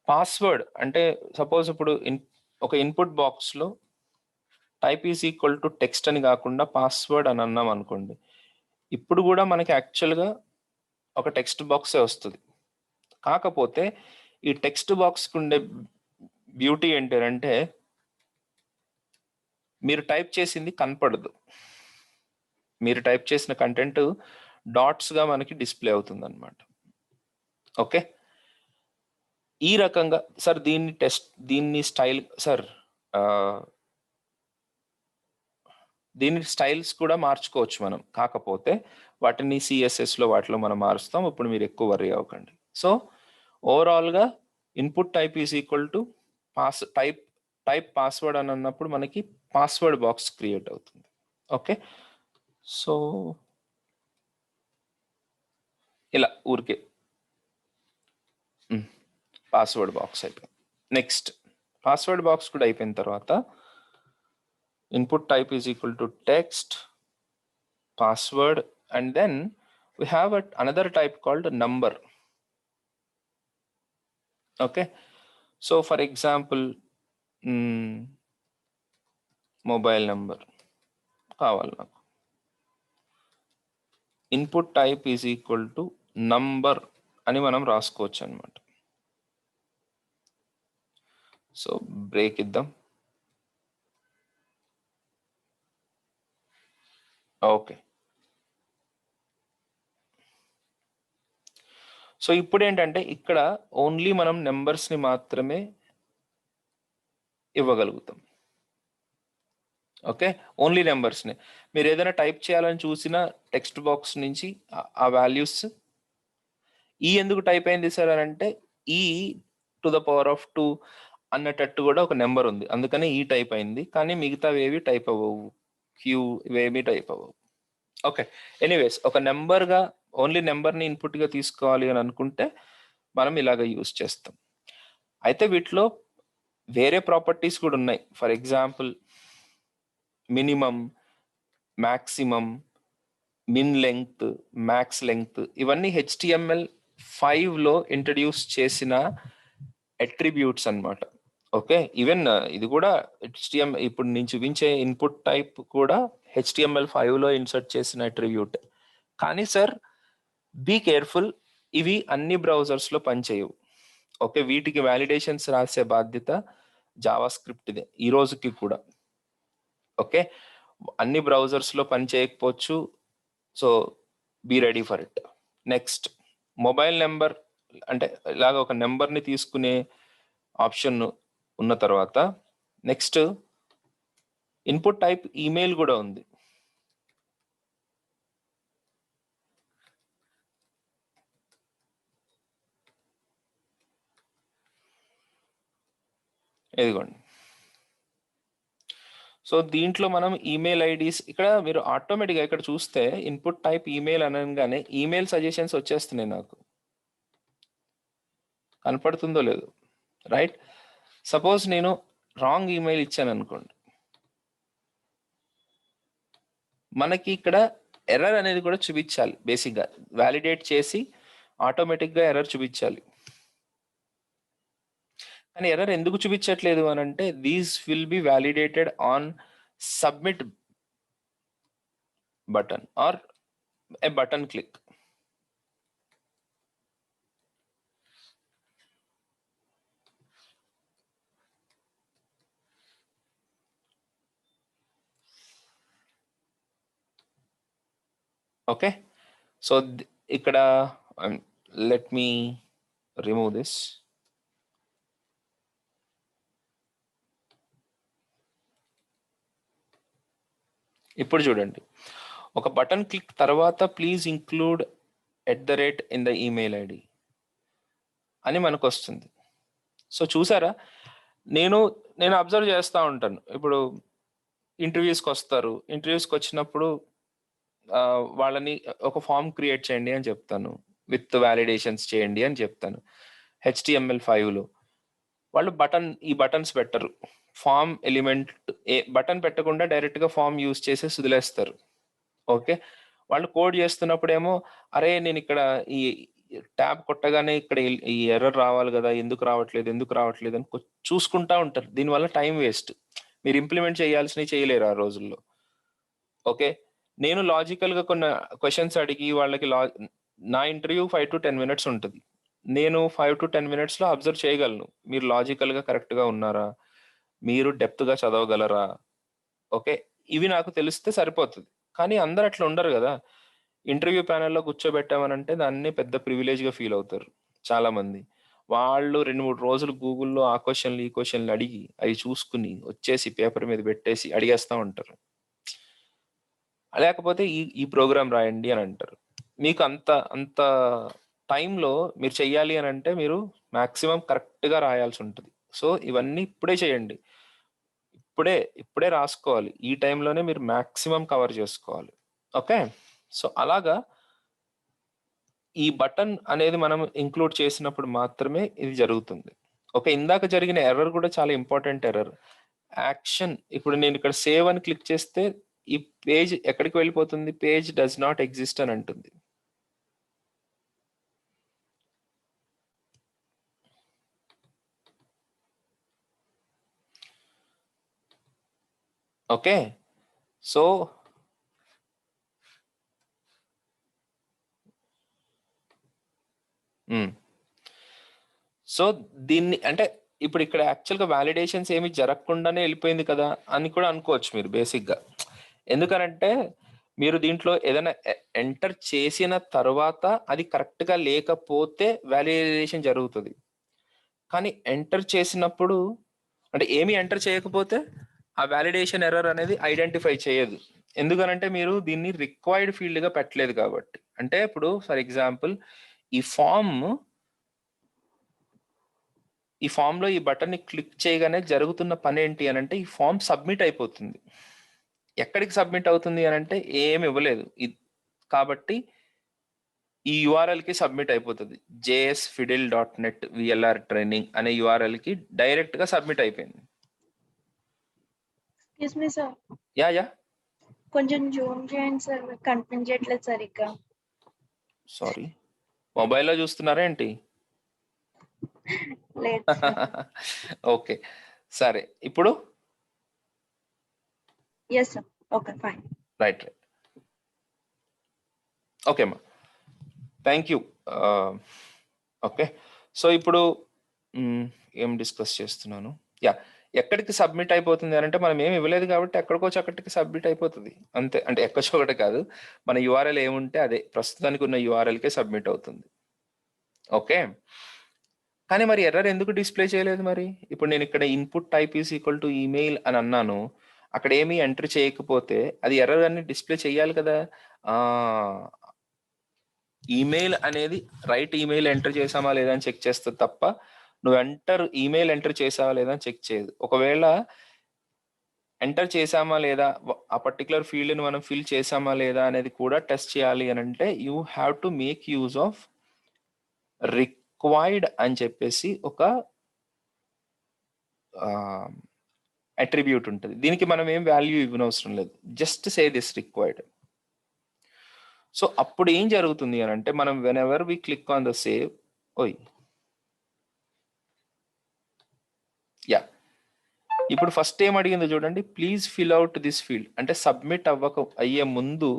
పాస్వర్డ్, అంటే సపోజ్ ఇప్పుడు ఒక ఇన్పుట్ బాక్స్లో type is equal to text అని కాకుండా పాస్వర్డ్ అని అన్నాం అనుకోండి, ఇప్పుడు కూడా మనకి యాక్చువల్గా ఒక టెక్స్ట్ బాక్సే వస్తుంది. కాకపోతే ఈ టెక్స్ట్ బాక్స్కి ఉండే బ్యూటీ ఏంటంటే మీరు టైప్ చేసింది కనపడదు, మీరు టైప్ చేసిన కంటెంట్ డాట్స్గా మనకి డిస్ప్లే అవుతుంది అనమాట. ఓకే, ఈ రకంగా సార్ దీన్ని స్టైల్ సార్ దీని స్టైల్స్ కూడా మార్చుకోవచ్చు మనం, కాకపోతే వాటిని సిఎస్ఎస్లో వాటిలో మనం మారుస్తాం. ఇప్పుడు మీరు ఎక్కువ వర్రీ అవ్వకండి. సో ఓవరాల్గా input type is equal to type password అని అన్నప్పుడు మనకి పాస్వర్డ్ బాక్స్ క్రియేట్ అవుతుంది. ఓకే, సో ఇలా ఊరికే పాస్వర్డ్ బాక్స్ అయిపోయింది. నెక్స్ట్ పాస్వర్డ్ బాక్స్ కూడా అయిపోయిన తర్వాత input type is equal to text, password, and then we have another type called number. Okay, so for example mobile number కావాలి నాకు, input type is equal to number అని మనం రాసుకోవచ్చు అనమాట. సో బ్రేక్ ఇద్దాం. ఓకే, సో ఇప్పుడు ఏంటంటే ఇక్కడ ఓన్లీ మనం నెంబర్స్ని మాత్రమే ఇవ్వగలుగుతాం. Okay, only నెంబర్స్ని. మీరు ఏదైనా టైప్ చేయాలని చూసిన టెక్స్ట్ బాక్స్ నుంచి ఆ వాల్యూస్, ఈ ఎందుకు టైప్ అయింది సార్ అని అంటే e⁻² అన్నట్టు కూడా ఒక నెంబర్ ఉంది, అందుకని ఈ టైప్ అయింది. కానీ మిగతా ఏవి టైప్ అవ్వవు, క్యూ ఇవేమీ టైప్ అవ్వవు. ఓకే, ఎనీవేస్ ఒక నెంబర్గా ఓన్లీ నెంబర్ని ఇన్పుట్గా తీసుకోవాలి అని అనుకుంటే మనం ఇలాగ యూజ్ చేస్తాం. అయితే వీటిలో వేరే ప్రాపర్టీస్ కూడా ఉన్నాయి. For example minimum, maximum, min length, max length, ఇవన్నీ HTML5లో ఇంట్రడ్యూస్ చేసిన అట్రిబ్యూట్స్ అన్నమాట. ఓకే, ఈవెన్ ఇది కూడా ఇప్పుడు నేను చూపించే ఇన్పుట్ టైప్ కూడా HTML5లో ఇన్సర్ట్ చేసిన అట్రిబ్యూట్. కానీ సార్ బీ కేర్ఫుల్, ఇవి అన్ని బ్రౌజర్స్లో పనిచేయవు. ఓకే, వీటికి వ్యాలిడేషన్స్ రాసే బాధ్యత జావా స్క్రిప్ట్దే ఈ రోజుకి కూడా. ఓకే, అన్ని బ్రౌజర్స్లో పని చేయకపోవచ్చు, so be ready for it. Next mobile number, అంటే ఇలాగ ఒక నెంబర్ని తీసుకునే ఆప్షన్ ఉన్న తర్వాత నెక్స్ట్ ఇన్పుట్ టైప్ ఈమెయిల్ కూడా ఉంది. ఇదిగోండి, సో దీంట్లో మనం ఈమెయిల్ ఐడీస్, ఇక్కడ మీరు ఆటోమేటిక్గా ఇక్కడ చూస్తే ఇన్పుట్ టైప్ ఈమెయిల్ అనగానే ఈమెయిల్ సజెషన్స్ వచ్చేస్తున్నాయి నాకు. కనపడుతుందో లేదో, రైట్? సపోజ్ నేను రాంగ్ ఈమెయిల్ ఇచ్చాను అనుకోండి, మనకి ఇక్కడ ఎర్రర్ అనేది కూడా చూపించాలి. బేసిక్గా వ్యాలిడేట్ చేసి ఆటోమేటిక్గా ఎర్రర్ చూపించాలి. కానీ ఎర్రర్ ఎందుకు చూపించట్లేదు అని అంటే, these will be validated on submit button or a button click. Okay, so ఇక్కడ లెట్ మీ రిమూవ్ దిస్. ఇప్పుడు చూడండి, ఒక బటన్ క్లిక్ తర్వాత please include @ in the email ID అని మనకు వస్తుంది. సో చూసారా, నేను అబ్జర్వ్ చేస్తూ ఉంటాను. ఇప్పుడు ఇంటర్వ్యూస్కి వస్తారు, ఇంటర్వ్యూస్కి వచ్చినప్పుడు వాళ్ళని ఒక ఫామ్ క్రియేట్ చేయండి అని చెప్తాను, విత్ వ్యాలిడేషన్స్ చేయండి అని చెప్తాను. HTML5లో వాళ్ళు ఈ బటన్స్ పెట్టరు. ఫామ్ ఎలిమెంట్ బటన్ పెట్టకుండా డైరెక్ట్గా ఫామ్ యూజ్ చేసి వదిలేస్తారు. ఓకే, వాళ్ళు కోడ్ చేస్తున్నప్పుడేమో అరే నేను ఇక్కడ ఈ ట్యాబ్ కొట్టగానే ఇక్కడ ఈ ఎర్రర్ రావాలి కదా, ఎందుకు రావట్లేదు అని చూసుకుంటా ఉంటారు. దీనివల్ల టైం వేస్ట్. మీరు ఇంప్లిమెంట్ చేయాల్సినవి చేయలేరు ఆ రోజుల్లో. ఓకే, నేను లాజికల్గా కొన్ని క్వశ్చన్స్ అడిగి వాళ్ళకి నా ఇంటర్వ్యూ 5 to 10 minutes ఉంటుంది. నేను 5 to 10 minutesలో అబ్జర్వ్ చేయగలను, మీరు లాజికల్గా కరెక్ట్గా ఉన్నారా, మీరు డెప్త్గా చదవగలరా. ఓకే, ఇవి నాకు తెలిస్తే సరిపోతుంది. కానీ అందరు అట్లా ఉండరు కదా. ఇంటర్వ్యూ ప్యానెల్లో కూర్చోబెట్టామనంటే దాన్ని పెద్ద ప్రివిలేజ్గా ఫీల్ అవుతారు చాలామంది. వాళ్ళు 2-3 రోజులు గూగుల్లో ఆ క్వశ్చన్లు ఈ క్వశ్చన్లు అడిగి అవి చూసుకుని వచ్చేసి పేపర్ మీద పెట్టేసి అడిగేస్తూ ఉంటారు. లేకపోతే ఈ ప్రోగ్రామ్ రాయండి అని అంటారు. మీకు అంత టైంలో మీరు చెయ్యాలి అని అంటే మీరు మ్యాక్సిమం కరెక్ట్గా రాయాల్సి ఉంటుంది. సో ఇవన్నీ ఇప్పుడే చేయండి, ఇప్పుడే రాసుకోవాలి. ఈ టైంలోనే మీరు మ్యాక్సిమం కవర్ చేసుకోవాలి. ఓకే, సో అలాగా ఈ బటన్ అనేది మనం ఇంక్లూడ్ చేసినప్పుడు మాత్రమే ఇది జరుగుతుంది. ఓకే, ఇందాక జరిగిన ఎర్రర్ కూడా చాలా ఇంపార్టెంట్ ఎర్రర్. యాక్షన్, ఇప్పుడు నేను ఇక్కడ సేవ్ అని క్లిక్ చేస్తే ఈ పేజ్ ఎక్కడికి వెళ్ళిపోతుంది, పేజ్ డస్ నాట్ ఎగ్జిస్ట్ అని అంటుంది. ఓకే, సో దీన్ని అంటే ఇప్పుడు ఇక్కడ యాక్చువల్గా వ్యాలిడేషన్స్ ఏమి జరగకుండానే వెళ్ళిపోయింది కదా అని కూడా అనుకోవచ్చు మీరు బేసిక్గా. ఎందుకనంటే మీరు దీంట్లో ఏదైనా ఎంటర్ చేసిన తర్వాత అది కరెక్ట్గా లేకపోతే వ్యాలిడేషన్ జరుగుతుంది. కానీ ఎంటర్ చేసినప్పుడు అంటే ఏమి ఎంటర్ చేయకపోతే ఆ వ్యాలిడేషన్ ఎర్రర్ అనేది ఐడెంటిఫై చేయదు. ఎందుకనంటే మీరు దీన్ని రిక్వైర్డ్ ఫీల్డ్గా పెట్టలేదు కాబట్టి. అంటే ఇప్పుడు ఫర్ ఎగ్జాంపుల్ ఈ ఫామ్లో ఈ బటన్ని క్లిక్ చేయగానే జరుగుతున్న పని ఏంటి అని అంటే ఈ ఫామ్ సబ్మిట్ అయిపోతుంది. ఎక్కడికి సబ్మిట్ అవుతుంది అని అంటే ఏమి ఇవ్వలేదు కాబట్టి ఈ యూఆర్ఎల్కి సబ్మిట్ అయిపోతుంది. JSFidel.net VLR ట్రైనింగ్ అనే యూఆర్ఎల్కి డైరెక్ట్గా సబ్మిట్ అయిపోయింది. యా కొంచెం జూమ్ చేయండి సార్, కనిపించట్లేదు సరిగ్గా. సారీ, మొబైల్లో చూస్తున్నారా ఏంటి? లేదు. ఓకే సరే, ఇప్పుడు yes sir, okay fine, right okay అమ్మా, థ్యాంక్ యూ. ఓకే, సో ఇప్పుడు ఏం డిస్కస్ చేస్తున్నాను, ఎక్కడికి సబ్మిట్ అయిపోతుంది అని అంటే మనం ఏమి ఇవ్వలేదు కాబట్టి ఎక్కడికి సబ్మిట్ అయిపోతుంది అంతే. అంటే ఎక్కడొకటి కాదు, మన యూఆర్ఎల్ ఏముంటే అదే ప్రస్తుతానికి ఉన్న యూఆర్ఎల్కే సబ్మిట్ అవుతుంది. ఓకే, కానీ మరి ఎర్రర్ ఎందుకు డిస్ప్లే చేయలేదు? మరి ఇప్పుడు నేను ఇక్కడ input type is equal to email అని అన్నాను, అక్కడ ఏమీ ఎంటర్ చేయకపోతే అది ఎర్రర్ అని డిస్ప్లే చేయాలి కదా. ఈమెయిల్ అనేది రైట్ ఈమెయిల్ ఎంటర్ చేసామా లేదా అని చెక్ చేస్తుంది తప్ప నువ్వు ఈమెయిల్ ఎంటర్ చేసావా లేదా అని చెక్ చేయదు. ఒకవేళ ఎంటర్ చేసామా లేదా, ఆ పర్టికులర్ ఫీల్డ్ని మనం ఫిల్ చేసామా లేదా అనేది కూడా టెస్ట్ చేయాలి అని అంటే you have to make use of required అని చెప్పేసి ఒక అట్రిబ్యూట్ ఉంటుంది. దీనికి మనం ఏం వాల్యూ ఇవ్వనవసరం లేదు, just say this required. So అప్పుడు ఏం జరుగుతుంది అని అంటే మనం whenever we click on the save, ఇప్పుడు ఫస్ట్ ఏం అడిగిందో చూడండి, please fill out this field. అంటే సబ్మిట్ అయ్యే ముందు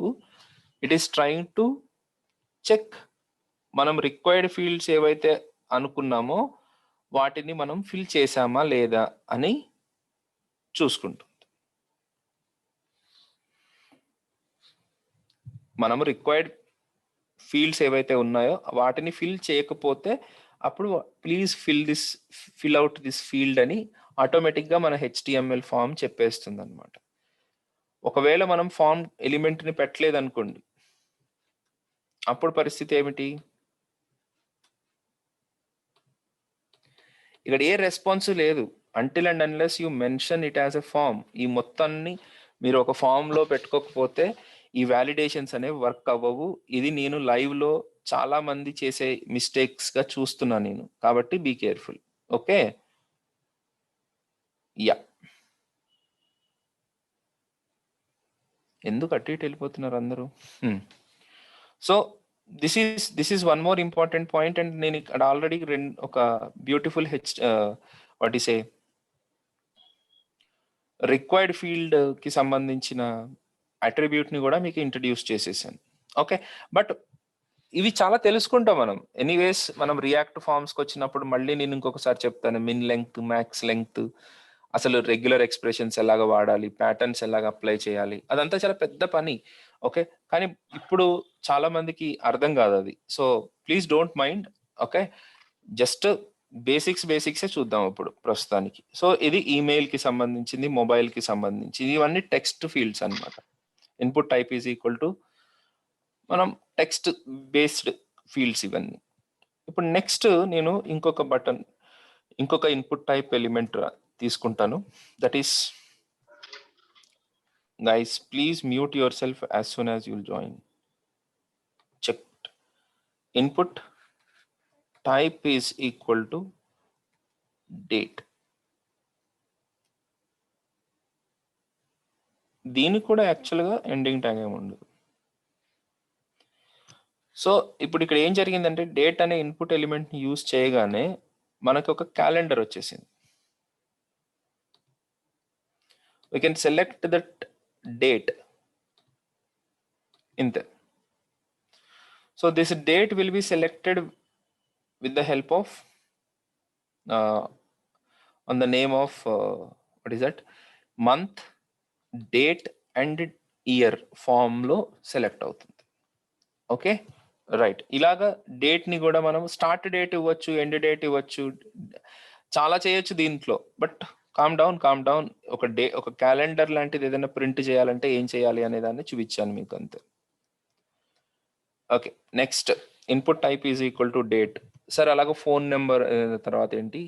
it is trying to check మనం రిక్వైర్డ్ ఫీల్డ్స్ ఏవైతే అనుకున్నామో వాటిని మనం ఫిల్ చేసామా లేదా అని చూసుకుంటుంది. మనం రిక్వైర్డ్ ఫీల్డ్స్ ఏవైతే ఉన్నాయో వాటిని ఫిల్ చేయకపోతే అప్పుడు please fill out this field అని ఆటోమేటిక్గా మన HTML ఫామ్ చెప్పేస్తుంది అనమాట. ఒకవేళ మనం ఫామ్ ఎలిమెంట్ని పెట్టలేదు అనుకోండి, అప్పుడు పరిస్థితి ఏమిటి? ఇక్కడ ఏ రెస్పాన్స్ లేదు. Until and unless you mention it as a form. ఈ మొత్తాన్ని మీరు ఒక ఫామ్లో పెట్టుకోకపోతే ఈ వ్యాలిడేషన్స్ అనేవి వర్క్ అవ్వవు. ఇది నేను లైవ్లో చాలా మంది చేసే మిస్టేక్స్గా చూస్తున్నా నేను, కాబట్టి బీ కేర్ఫుల్. Okay, yeah. ఎందుకు అటు ఇటు వెళ్ళిపోతున్నారు అందరూ? So this is one more important point. And నేను ఇక్కడ ఆల్రెడీ ఒక beautiful what is a required field కి సంబంధించిన అట్రిబ్యూట్ ని కూడా మీకు ఇంట్రడ్యూస్ చేసేసాను. ఓకే, బట్ ఇవి చాలా తెలుసుకుంటాం మనం. ఎనీవేస్ మనం రియాక్ట్ ఫార్మ్స్కి వచ్చినప్పుడు మళ్ళీ నేను ఇంకొకసారి చెప్తాను, మిన్ లెంగ్త్, మ్యాక్స్ లెంగ్త్, అసలు రెగ్యులర్ ఎక్స్ప్రెషన్స్ ఎలాగ వాడాలి, ప్యాటర్న్స్ ఎలాగ అప్లై చేయాలి, అదంతా చాలా పెద్ద పని. ఓకే, కానీ ఇప్పుడు చాలా మందికి అర్థం కాదు అది. So please don't mind. Okay, just బేసిక్సే చూద్దాం ఇప్పుడు ప్రస్తుతానికి. సో ఇది ఈమెయిల్కి సంబంధించింది, మొబైల్కి సంబంధించింది, ఇవన్నీ టెక్స్ట్ ఫీల్డ్స్ అనమాట. Input type is equal to మనం టెక్స్ట్ బేస్డ్ ఫీల్డ్స్ ఇవన్నీ. ఇప్పుడు నెక్స్ట్ నేను ఇంకొక ఇన్పుట్ టైప్ ఎలిమెంట్ తీసుకుంటాను. That is, guys, please mute yourself as soon as you'll join. Check. Input type is equal to date. దీనికి కూడా యాక్చువల్గా ఎండింగ్ ట్యాగ్ ఏమి ఉండదు. సో ఇప్పుడు ఇక్కడ ఏం జరిగిందంటే డేట్ అనే ఇన్పుట్ ఎలిమెంట్ని యూజ్ చేయగానే మనకు ఒక క్యాలెండర్ వచ్చేసింది. we can select that date ఇంతే. So this date will be selected with the help of on the name of what is that, month, date and year form లో select అవుతుంది. Okay, right. ఇలాగా date ని కూడా మనం start date ఇవ్వచ్చు, end date ఇవ్వచ్చు, చాలా చేయొచ్చు దీంట్లో. But calm down. ఒక క్యాలెండర్ లాంటిది ఏదైనా ప్రింట్ చేయాలంటే ఏం చేయాలి అనే దాన్ని చూపించాను మీకు, అంతే. Okay, next input type is equal to date. Sir అలాగే ఫోన్ నెంబర్, తర్వాత ఏంటి,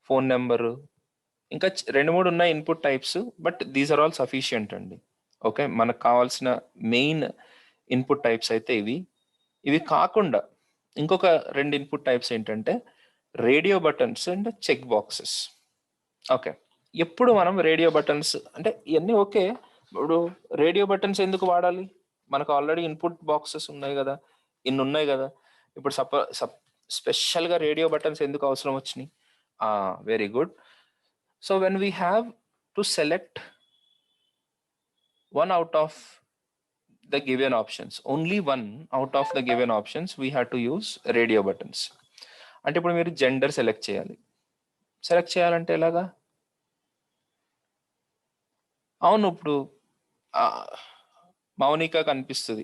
ఫోన్ నెంబరు, ఇంకా 2-3 ఉన్నాయి input types, but these are all sufficient అండి. ఓకే, మనకు కావాల్సిన మెయిన్ ఇన్పుట్ టైప్స్ అయితే ఇవి కాకుండా ఇంకొక 2 ఇన్పుట్ టైప్స్ ఏంటంటే radio buttons and check boxes. Okay, ఎప్పుడు మనం రేడియో బటన్స్ అంటే ఇవన్నీ ఓకే. ఇప్పుడు రేడియో బటన్స్ ఎందుకు వాడాలి? మనకు ఆల్రెడీ ఇన్పుట్ బాక్సెస్ ఉన్నాయి కదా, ఇన్ని ఉన్నాయి కదా. ఇప్పుడు స్పెషల్గా రేడియో బటన్స్ ఎందుకు అవసరం వచ్చినాయి? Very good. So when we have to select one out of the given options, only one out of the given options, we have to use radio buttons. అంటే ఇప్పుడు మీరు జెండర్ సెలెక్ట్ చేయాలంటే ఎలాగా? అవును, ఇప్పుడు మౌనిక కనిపిస్తుంది,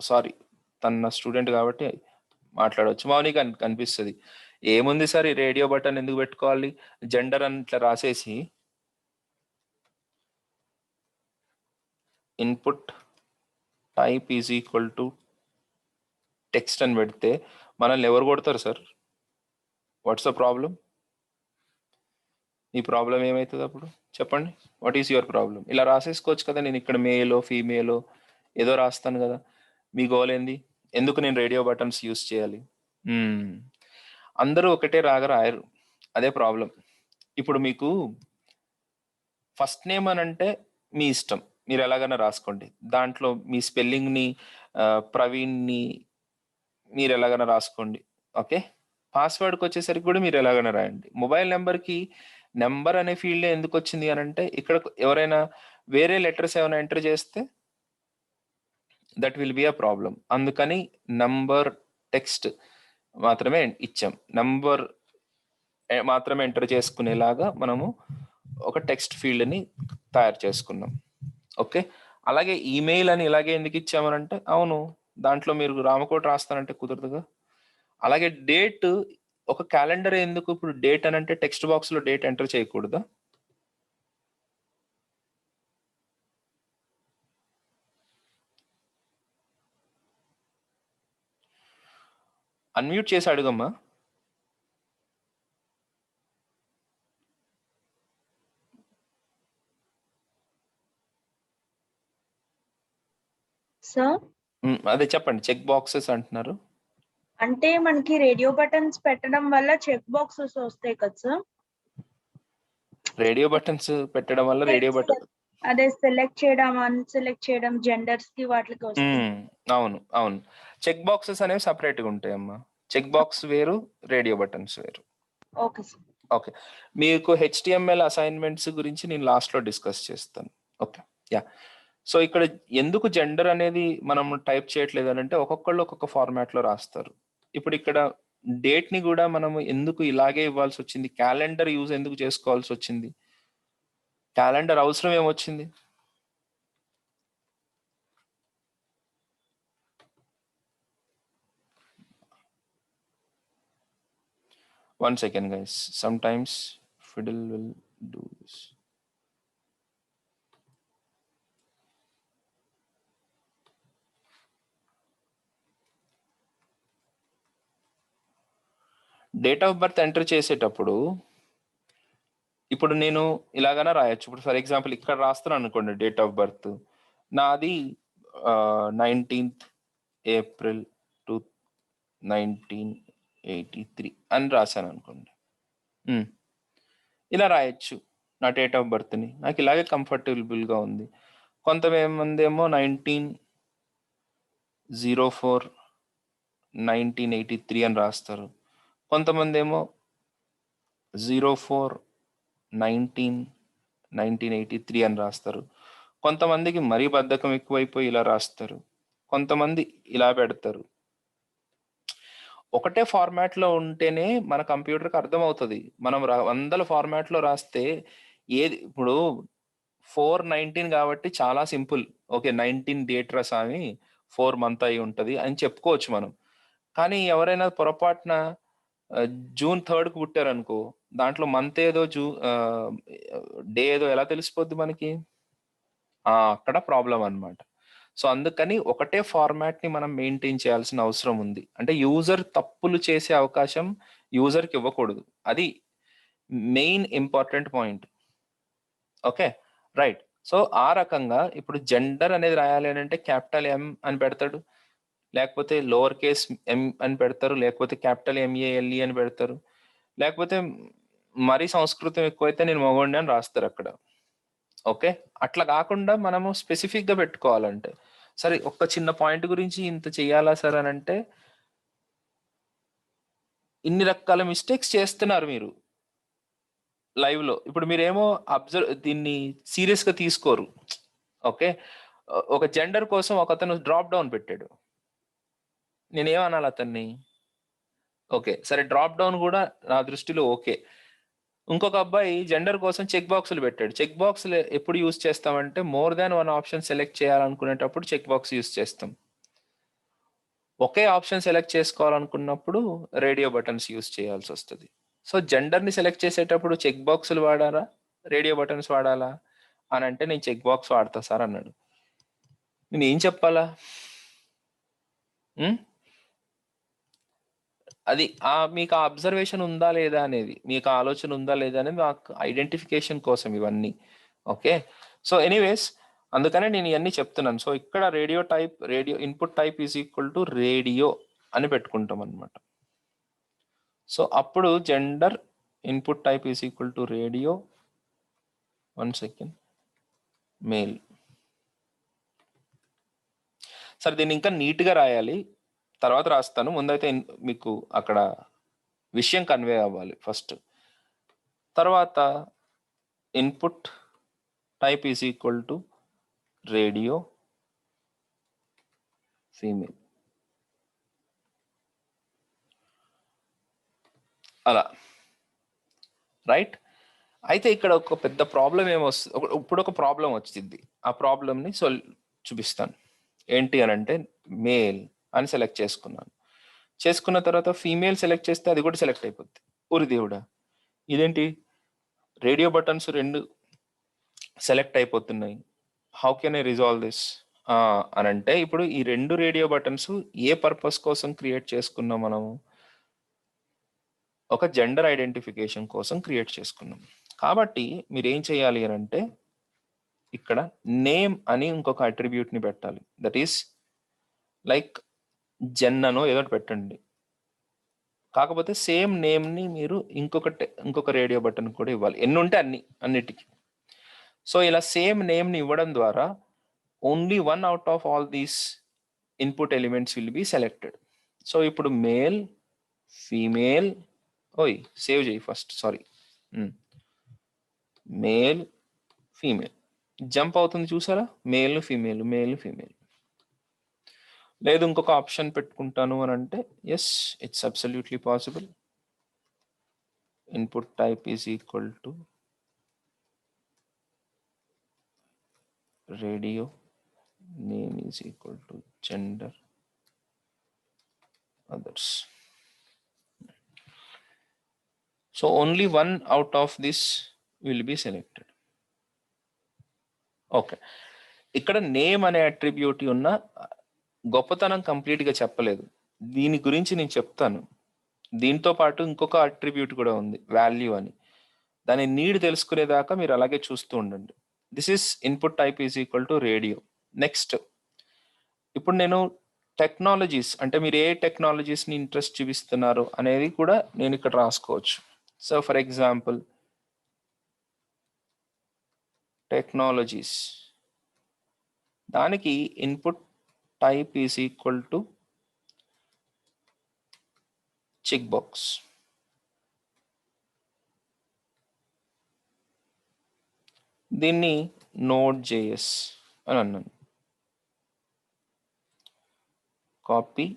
సారీ తన స్టూడెంట్ కాబట్టి మాట్లాడవచ్చు. మౌనిక కనిపిస్తుంది. ఏముంది సార్, ఈ రేడియో బటన్ ఎందుకు పెట్టుకోవాలి? జెండర్ అని ఇట్లా రాసేసి input type is equal to text అని పెడితే మనల్ని ఎవరు కొడతారు సార్? What's the problem? ఈ ప్రాబ్లం ఏమవుతుంది అప్పుడు చెప్పండి? What is your problem? ఇలా రాసేసుకోవచ్చు కదా, నేను ఇక్కడ మేలో ఫీమేలో ఏదో రాస్తాను కదా. మీ గోల్ ఏంది? ఎందుకు నేను రేడియో బటన్స్ యూస్ చేయాలి? అందరూ ఒకటే రాగా రాయరు, అదే ప్రాబ్లం. ఇప్పుడు మీకు ఫస్ట్ నేమ్ అని అంటే మీ ఇష్టం, మీరు ఎలాగైనా రాసుకోండి. దాంట్లో మీ స్పెల్లింగ్ని ప్రవీణ్ని మీరు ఎలాగైనా రాసుకోండి. ఓకే, పాస్వర్డ్కి వచ్చేసరికి కూడా మీరు ఎలాగైనా రాయండి. మొబైల్ నెంబర్కి నెంబర్ అనే ఫీల్డ్ ఎందుకు వచ్చింది అని అంటే, ఇక్కడ ఎవరైనా వేరే లెటర్స్ ఏమైనా ఎంటర్ చేస్తే that will be a problem. అందుకని నంబర్ టెక్స్ట్ మాత్రమే ఇచ్చాం. నంబర్ మాత్రమే ఎంటర్ చేసుకునేలాగా మనము ఒక టెక్స్ట్ ఫీల్డ్ని తయారు చేసుకున్నాం. ఓకే, అలాగే ఈమెయిల్ అని ఇలాగే ఎందుకు ఇచ్చామనంటే, అవును దాంట్లో మీరు రామకోట రాస్తానంటే కుదరదుగా. అలాగే డేట్, ఒక క్యాలెండర్ ఎందుకు ఇప్పుడు డేట్ అని అంటే టెక్స్ట్ బాక్స్లో డేట్ ఎంటర్ చేయకూడదా? అన్మ్యూట్ చేసి అడుగమ్మా. సార్ అదే చెప్పండి, చెక్ బాక్సెస్ అంటున్నారు. అంటే మనకి రేడియో బటన్స్ పెట్టడం వల్ల చెక్ బాక్సెస్ వస్తాయి కదా సార్? రేడియో బటన్స్ పెట్టడం వల్ల రేడియో బటన్, అదే సెలెక్ట్ చేయడం, అన్సెలెక్ట్ చేయడం, జెండర్స్ కి వాటికి వస్తాయి. అవును అవును, చెక్ బాక్సెస్ అనేవి సపరేట్గా ఉంటాయి అమ్మా. చెక్ బాక్స్ వేరు, రేడియో బటన్స్ వేరు. Okay sir. ఓకే, మీకు HTML అసైన్మెంట్స్ గురించి నేను లాస్ట్లో డిస్కస్ చేస్తాను. Okay, yeah. సో ఇక్కడ ఎందుకు జెండర్ అనేది మనం టైప్ చేయట్లేదు అని అంటే, ఒక్కొక్కళ్ళు ఒక్కొక్క ఫార్మాట్లో రాస్తారు. ఇప్పుడు ఇక్కడ డేట్ని కూడా మనము ఎందుకు ఇలాగే ఇవ్వాల్సి వచ్చింది, క్యాలెండర్ యూజ్ ఎందుకు చేసుకోవాల్సి వచ్చింది, క్యాలెండర్ అవసరం ఏమొచ్చింది? One second guys, sometimes Fiddle will do this. Date of birth enter చేసేటప్పుడు ఇప్పుడు నేను ఇలాగైనా రాయొచ్చు. ఇప్పుడు ఫర్ ఎగ్జాంపుల్ ఇక్కడ రాస్తున్నాను అనుకోండి, డేట్ ఆఫ్ బర్త్ నాది 19th April 1983 అని రాశాను అనుకోండి. ఇలా రాయొచ్చు నా డేట్ ఆఫ్ బర్త్ని, నాకు ఇలాగే కంఫర్టబుల్గా ఉంది. కొంతమంది ఏమో 19/04/1983 అని రాస్తారు. కొంతమంది ఏమో 04/19/1983 అని రాస్తారు. కొంతమందికి మరీ బద్ధకం ఎక్కువైపోయి ఇలా రాస్తారు. కొంతమంది ఇలా పెడతారు. ఒకటే ఫార్మాట్లో ఉంటేనే మన కంప్యూటర్కి అర్థమవుతుంది. మనం 100 ఫార్మాట్లో రాస్తే ఏది, ఇప్పుడు 4/19 కాబట్టి చాలా సింపుల్. ఓకే 19 డేట్ రా స్వామి, 4 మంత్ అయి ఉంటుంది అని చెప్పుకోవచ్చు మనం. కానీ ఎవరైనా పొరపాటున June 3కు పుట్టారనుకో, దాంట్లో మంత్ ఏదో డే ఏదో ఎలా తెలిసిపోద్ది మనకి? అక్కడ ప్రాబ్లం అన్నమాట. సో అందుకని ఒకటే ఫార్మాట్ని మనం మెయింటైన్ చేయాల్సిన అవసరం ఉంది. అంటే యూజర్ తప్పులు చేసే అవకాశం యూజర్కి ఇవ్వకూడదు. అది main important point. Okay right. So ఆ రకంగా ఇప్పుడు జెండర్ అనేది రాయాలి అని అంటే క్యాపిటల్ M అని పెడతాడు, లేకపోతే లోవర్ కేస్ M అని పెడతారు, లేకపోతే క్యాపిటల్ MALE అని పెడతారు, లేకపోతే మరీ సంస్కృతం ఎక్కువైతే నేను మగోడిని అని రాస్తారు అక్కడ. ఓకే, అట్లా కాకుండా మనము స్పెసిఫిక్గా పెట్టుకోవాలంటే, సరే ఒక్క చిన్న పాయింట్ గురించి ఇంత చెయ్యాలా సార్ అని అంటే, ఇన్ని రకాల మిస్టేక్స్ చేస్తున్నారు మీరు లైవ్లో. ఇప్పుడు మీరేమో దీన్ని సీరియస్గా తీసుకోరు. ఓకే, ఒక జెండర్ కోసం ఒక అతను డ్రాప్ డౌన్ పెట్టాడు, నేనేమనాలి అతన్ని? ఓకే సరే, డ్రాప్ డౌన్ కూడా నా దృష్టిలో ఓకే. ఇంకొక అబ్బాయి జెండర్ కోసం చెక్ బాక్సులు పెట్టాడు. చెక్ బాక్సులు ఎప్పుడు యూజ్ చేస్తామంటే, మోర్ దాన్ 1 ఆప్షన్ సెలెక్ట్ చేయాలనుకునేటప్పుడు చెక్ బాక్స్ యూజ్ చేస్తాం. ఒకే ఆప్షన్ సెలెక్ట్ చేసుకోవాలనుకున్నప్పుడు రేడియో బటన్స్ యూజ్ చేయాల్సి వస్తుంది. సో జెండర్ని సెలెక్ట్ చేసేటప్పుడు చెక్ బాక్సులు వాడాలా, రేడియో బటన్స్ వాడాలా అని అంటే, నేను చెక్ బాక్స్ వాడతా సార్ అన్నాడు. నేను ఏం చెప్పాలా? అది మీకు ఆ అబ్జర్వేషన్ ఉందా లేదా అనేది, మీకు ఆలోచన ఉందా లేదా అనేది మాకు ఐడెంటిఫికేషన్ కోసం ఇవన్నీ. ఓకే, సో ఎనీవేస్ అందుకనే నేను ఇవన్నీ చెప్తున్నాను. సో ఇక్కడ radio input type is equal to radio అని పెట్టుకుంటాం అనమాట. సో అప్పుడు gender input type is equal to radio 1 second male. సరే దీన్ని ఇంకా నీట్గా రాయాలి, తర్వాత రాస్తాను. ముందైతే మీకు అక్కడ విషయం కన్వే అవ్వాలి ఫస్ట్. తర్వాత input type is equal to radio female. అలా రైట్. అయితే ఇక్కడ ఒక పెద్ద ప్రాబ్లం ఏమొస్తుంది, ఇప్పుడు ఒక ప్రాబ్లం వచ్చింది. ఆ ప్రాబ్లమ్ని చూపిస్తాను. ఏంటి అని అంటే మేల్ అని సెలెక్ట్ చేసుకున్నాను. చేసుకున్న తర్వాత ఫీమేల్ సెలెక్ట్ చేస్తే అది కూడా సెలెక్ట్ అయిపోద్ది. ఊరి దేవుడా, ఇదేంటి రేడియో బటన్స్ 2 సెలెక్ట్ అయిపోతున్నాయి, how can I resolve this అని అంటే, ఇప్పుడు ఈ 2 రేడియో బటన్స్ ఏ పర్పస్ కోసం క్రియేట్ చేసుకున్నాం మనము? ఒక జెండర్ ఐడెంటిఫికేషన్ కోసం క్రియేట్ చేసుకున్నాం. కాబట్టి మీరు ఏం చేయాలి అని అంటే, ఇక్కడ నేమ్ అని ఇంకొక అట్రిబ్యూట్ని పెట్టాలి. దట్ ఈస్ లైక్ జెన్ననో ఏదో పెట్టండి. కాకపోతే సేమ్ నేమ్ని మీరు ఇంకొక రేడియో బటన్ కూడా ఇవ్వాలి. ఎన్ని ఉంటే అన్నిటికీ. సో ఇలా సేమ్ నేమ్ని ఇవ్వడం ద్వారా only 1 out of all these input elements will be selected. So ఇప్పుడు మేల్, ఫీమేల్, సేవ్ చేయి first, sorry, male, female jump అవుతుంది చూసారా, మేల్ ఫీమేల్, మేల్ ఫీమేల్. లేదు ఇంకొక ఆప్షన్ పెట్టుకుంటాను అని అంటే, yes, it's absolutely possible. Input type is equal to radio, name is equal to gender, others. So only 1 out of this will be selected. Okay, ఇక్కడ name అనే attribute ఉన్న గొప్పతనం కంప్లీట్గా చెప్పలేదు. దీని గురించి నేను చెప్తాను. దీంతో పాటు ఇంకొక అట్రిబ్యూట్ కూడా ఉంది, వాల్యూ అని. దాని నీడ్ తెలుసుకునేదాకా మీరు అలాగే చూస్తూ ఉండండి. This is input type is equal to radio. Next, ఇప్పుడు నేను టెక్నాలజీస్ అంటే మీరు ఏ టెక్నాలజీస్ని ఇంట్రెస్ట్ చూపిస్తున్నారు అనేది కూడా నేను ఇక్కడ రాసుకోవచ్చు. సో ఫర్ ఎగ్జాంపుల్ టెక్నాలజీస్, దానికి input type is equal to check box. దీన్ని Node.js అని అన్నాను. Copy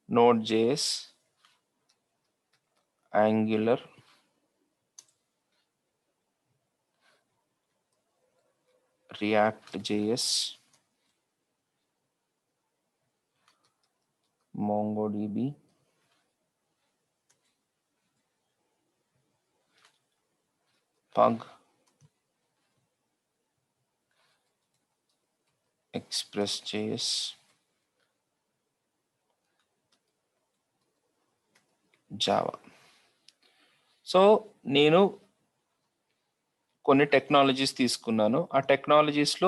Node.js, Angular, React.js, MongoDB, Pug, Express.js, Java. So నేను కొన్ని టెక్నాలజీస్ తీసుకున్నాను. ఆ టెక్నాలజీస్లో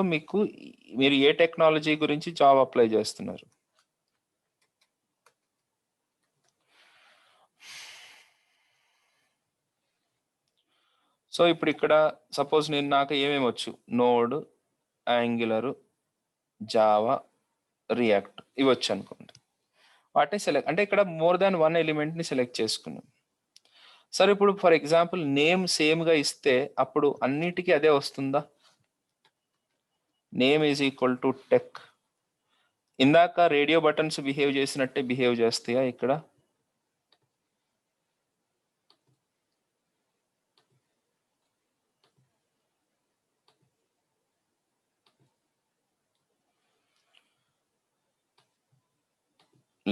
మీరు ఏ టెక్నాలజీ గురించి జాబ్ అప్లై చేస్తున్నారు? సో ఇప్పుడు ఇక్కడ సపోజ్ నాకు ఏమేమి వచ్చు, నోడ్, యాంగులర్, జావా, రియాక్ట్ ఇవి వచ్చు అనుకోండి. వాటిని సెలెక్ట్ అంటే ఇక్కడ మోర్ దాన్ 1 ఎలిమెంట్ని సెలెక్ట్ చేసుకున్నాం. సరే ఇప్పుడు ఫర్ ఎగ్జాంపుల్ నేమ్ సేమ్గా ఇస్తే అప్పుడు అన్నిటికీ అదే వస్తుందా? Name is equal to tech. ఇందాక రేడియో బటన్స్ బిహేవ్ చేసినట్టే బిహేవ్ చేస్తాయా ఇక్కడ?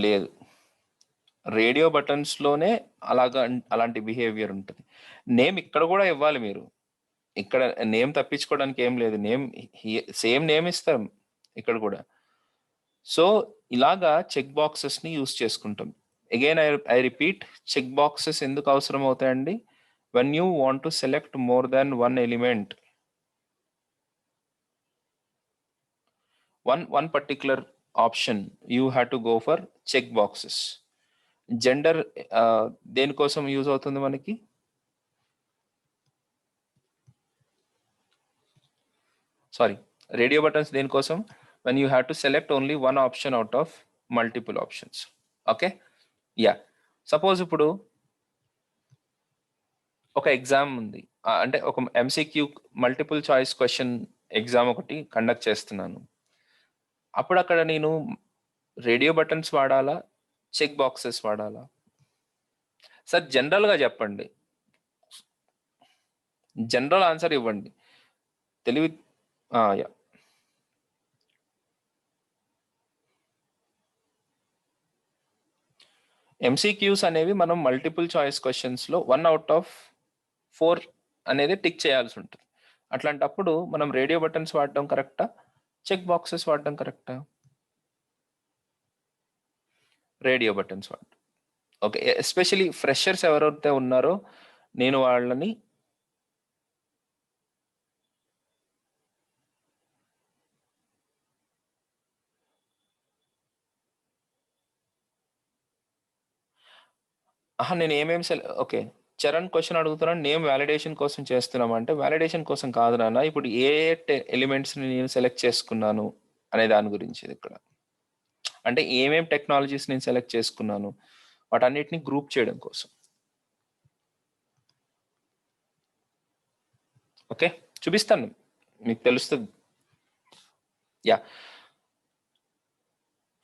లేదు, రేడియో బటన్స్లోనే అలాంటి బిహేవియర్ ఉంటుంది. నేమ్ ఇక్కడ కూడా ఇవ్వాలి మీరు. ఇక్కడ నేమ్ తప్పించుకోవడానికి ఏం లేదు, సేమ్ నేమ్ ఇస్తాం ఇక్కడ కూడా. సో ఇలాగా చెక్ బాక్సెస్ని యూస్ చేసుకుంటాం. Again I repeat, check boxes ఎందుకు అవసరం అవుతాయండి? When you want to select more than 1 element, one particular option, you have to go for check boxes. Gender దేనికోసం యూజ్ అవుతుంది మనకి? సారీ, రేడియో బటన్స్ దేనికోసం? when you have to select only one option out of multiple options. Okay, yeah. Suppose ఇప్పుడు ఒక exam ఉంది, అంటే ఒక MCQ multiple choice question exam ఒకటి కండక్ట్ చేస్తున్నాను. అప్పుడు అక్కడ నేను రేడియో బటన్స్ వాడాలా, చెక్ బాక్సెస్ వాడాలా? సార్ జనరల్గా చెప్పండి, జనరల్ ఆన్సర్ ఇవ్వండి. తెలివి యా. ఎంసీక్యూస్ అనేవి మనం మల్టిపుల్ చాయిస్ క్వశ్చన్స్లో 1 out of 4 అనేది టిక్ చేయాల్సి ఉంటుంది. అట్లాంటప్పుడు మనం రేడియో బటన్స్ వాడడం కరెక్టా, చెక్ బాక్సెస్ వాడడం కరెక్టా? రేడియో బటన్స్ వాడడం. ఓకే, ఎస్పెషలీ ఫ్రెషర్స్ ఎవరైతే ఉన్నారో నేను వాళ్ళని నేను ఏమేమి ఓకే, చరణ్ క్వశ్చన్ అడుగుతున్నాను, నేమ్ వ్యాలిడేషన్ కోసం చేస్తున్నాం అంటే వ్యాలిడేషన్ కోసం కాదు నాన్న, ఇప్పుడు ఏ ఎలిమెంట్స్ని నేను సెలెక్ట్ చేసుకున్నాను అనే దాని గురించి ఇక్కడ. అంటే ఏమేం టెక్నాలజీస్ నేను సెలెక్ట్ చేసుకున్నాను వాటన్నిటిని గ్రూప్ చేయడం కోసం. ఓకే, చూపిస్తాను, మీకు తెలుస్తుంది. యా,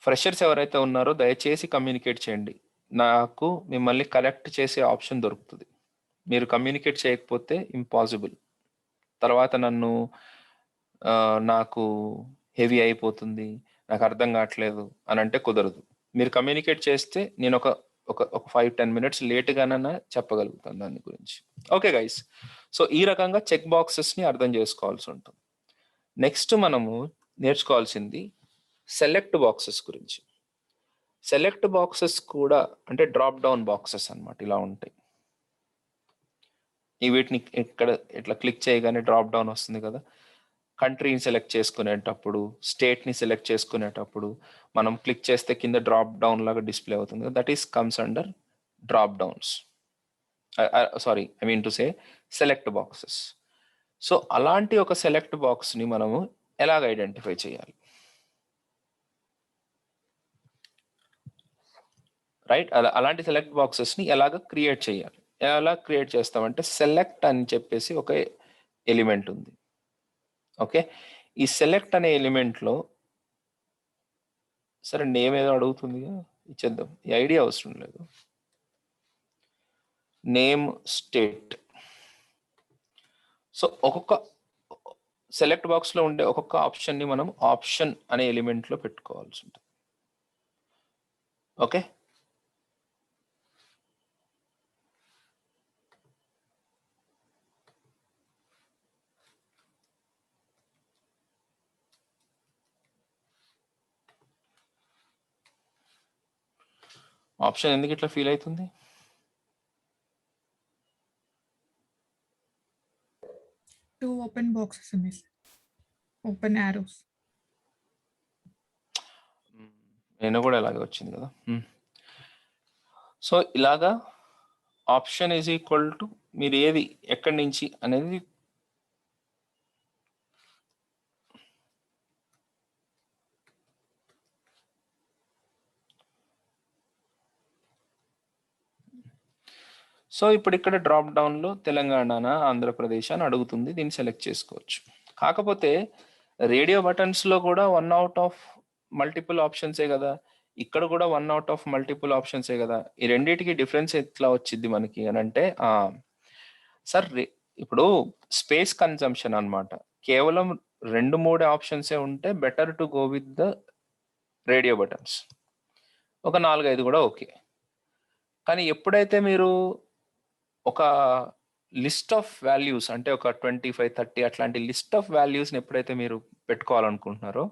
ఫ్రెషర్స్ ఎవరైతే ఉన్నారో దయచేసి కమ్యూనికేట్ చేయండి. నాకు మిమ్మల్ని కలెక్ట్ చేసే ఆప్షన్ దొరుకుతుంది. మీరు కమ్యూనికేట్ చేయకపోతే ఇంపాసిబుల్. తర్వాత నన్ను నాకు హెవీ అయిపోతుంది, నాకు అర్థం కావట్లేదు అని అంటే కుదరదు. మీరు కమ్యూనికేట్ చేస్తే నేను ఒక 5-10 minutes లేట్గానైనా చెప్పగలుగుతాను దాని గురించి. ఓకే గైస్, సో ఈ రకంగా చెక్ బాక్సెస్ని అర్థం చేసుకోవాల్సి ఉంటుంది. నెక్స్ట్ మనము నేర్చుకోవాల్సింది సెలెక్ట్ బాక్సెస్ గురించి. సెలెక్ట్ బాక్సెస్ కూడా అంటే డ్రాప్ డౌన్ బాక్సెస్ అన్నమాట, ఇలా ఉంటాయి. ఈ వీటిని ఇక్కడ ఇట్లా క్లిక్ చేయగానే డ్రాప్ డౌన్ వస్తుంది కదా. కంట్రీని సెలెక్ట్ చేసుకునేటప్పుడు, స్టేట్ని సెలెక్ట్ చేసుకునేటప్పుడు మనం క్లిక్ చేస్తే కింద డ్రాప్ డౌన్ లాగా డిస్ప్లే అవుతుంది కదా, that is comes under drop downs. Sorry, I mean to say select boxes. So అలాంటి ఒక సెలెక్ట్ బాక్స్ని మనము ఎలాగ ఐడెంటిఫై చేయాలి? రైట్, అలాంటి సెలెక్ట్ బాక్సెస్ని ఎలాగ క్రియేట్ చేయాలి? ఎలా క్రియేట్ చేస్తామంటే సెలెక్ట్ అని చెప్పేసి ఒక ఎలిమెంట్ ఉంది. ఓకే, ఈ సెలెక్ట్ అనే ఎలిమెంట్లో సరే నేమ్ ఏదో అడుగుతుంది, ఇచ్చేద్దాం, ఈ ఐడియా అవసరం లేదు. Name, state. సో ఒక్కొక్క సెలెక్ట్ బాక్స్లో ఉండే ఒక్కొక్క ఆప్షన్ని మనం ఆప్షన్ అనే ఎలిమెంట్లో పెట్టుకోవాల్సి ఉంటుంది. ఓకే, ఆప్షన్ ఎందుకు ఇట్లా ఫీల్ అవుతుంది? Two open boxes ఉన్నాయి, open arrows. నేను కూడా ఇలాగే వచ్చింది కదా. సో ఇలాగా ఆప్షన్ ఈజ్ ఈక్వల్ టు మీరు ఏది ఎక్కడి నుంచి అనేది సో ఇప్పుడు ఇక్కడ డ్రాప్ డౌన్లో తెలంగాణ, ఆంధ్రప్రదేశ్ అని అడుగుతుంది, దీన్ని సెలెక్ట్ చేసుకోవచ్చు. కాకపోతే రేడియో బటన్స్లో కూడా 1 out of మల్టిపుల్ ఆప్షన్సే కదా, ఇక్కడ కూడా 1 out of మల్టిపుల్ ఆప్షన్సే కదా. ఈ రెండింటికి డిఫరెన్స్ ఎట్లా వచ్చింది మనకి అని అంటే, సార్ ఇప్పుడు స్పేస్ కన్జంప్షన్ అన్నమాట. కేవలం 2-3 ఆప్షన్సే ఉంటే better to go with the radio buttons. ఒక 4-5 కూడా ఓకే. కానీ ఎప్పుడైతే మీరు ఒక లిస్ట్ ఆఫ్ వాల్యూస్ అంటే ఒక 25-30 అట్లాంటి లిస్ట్ ఆఫ్ వాల్యూస్ని ఎప్పుడైతే మీరు పెట్టుకోవాలనుకుంటున్నారో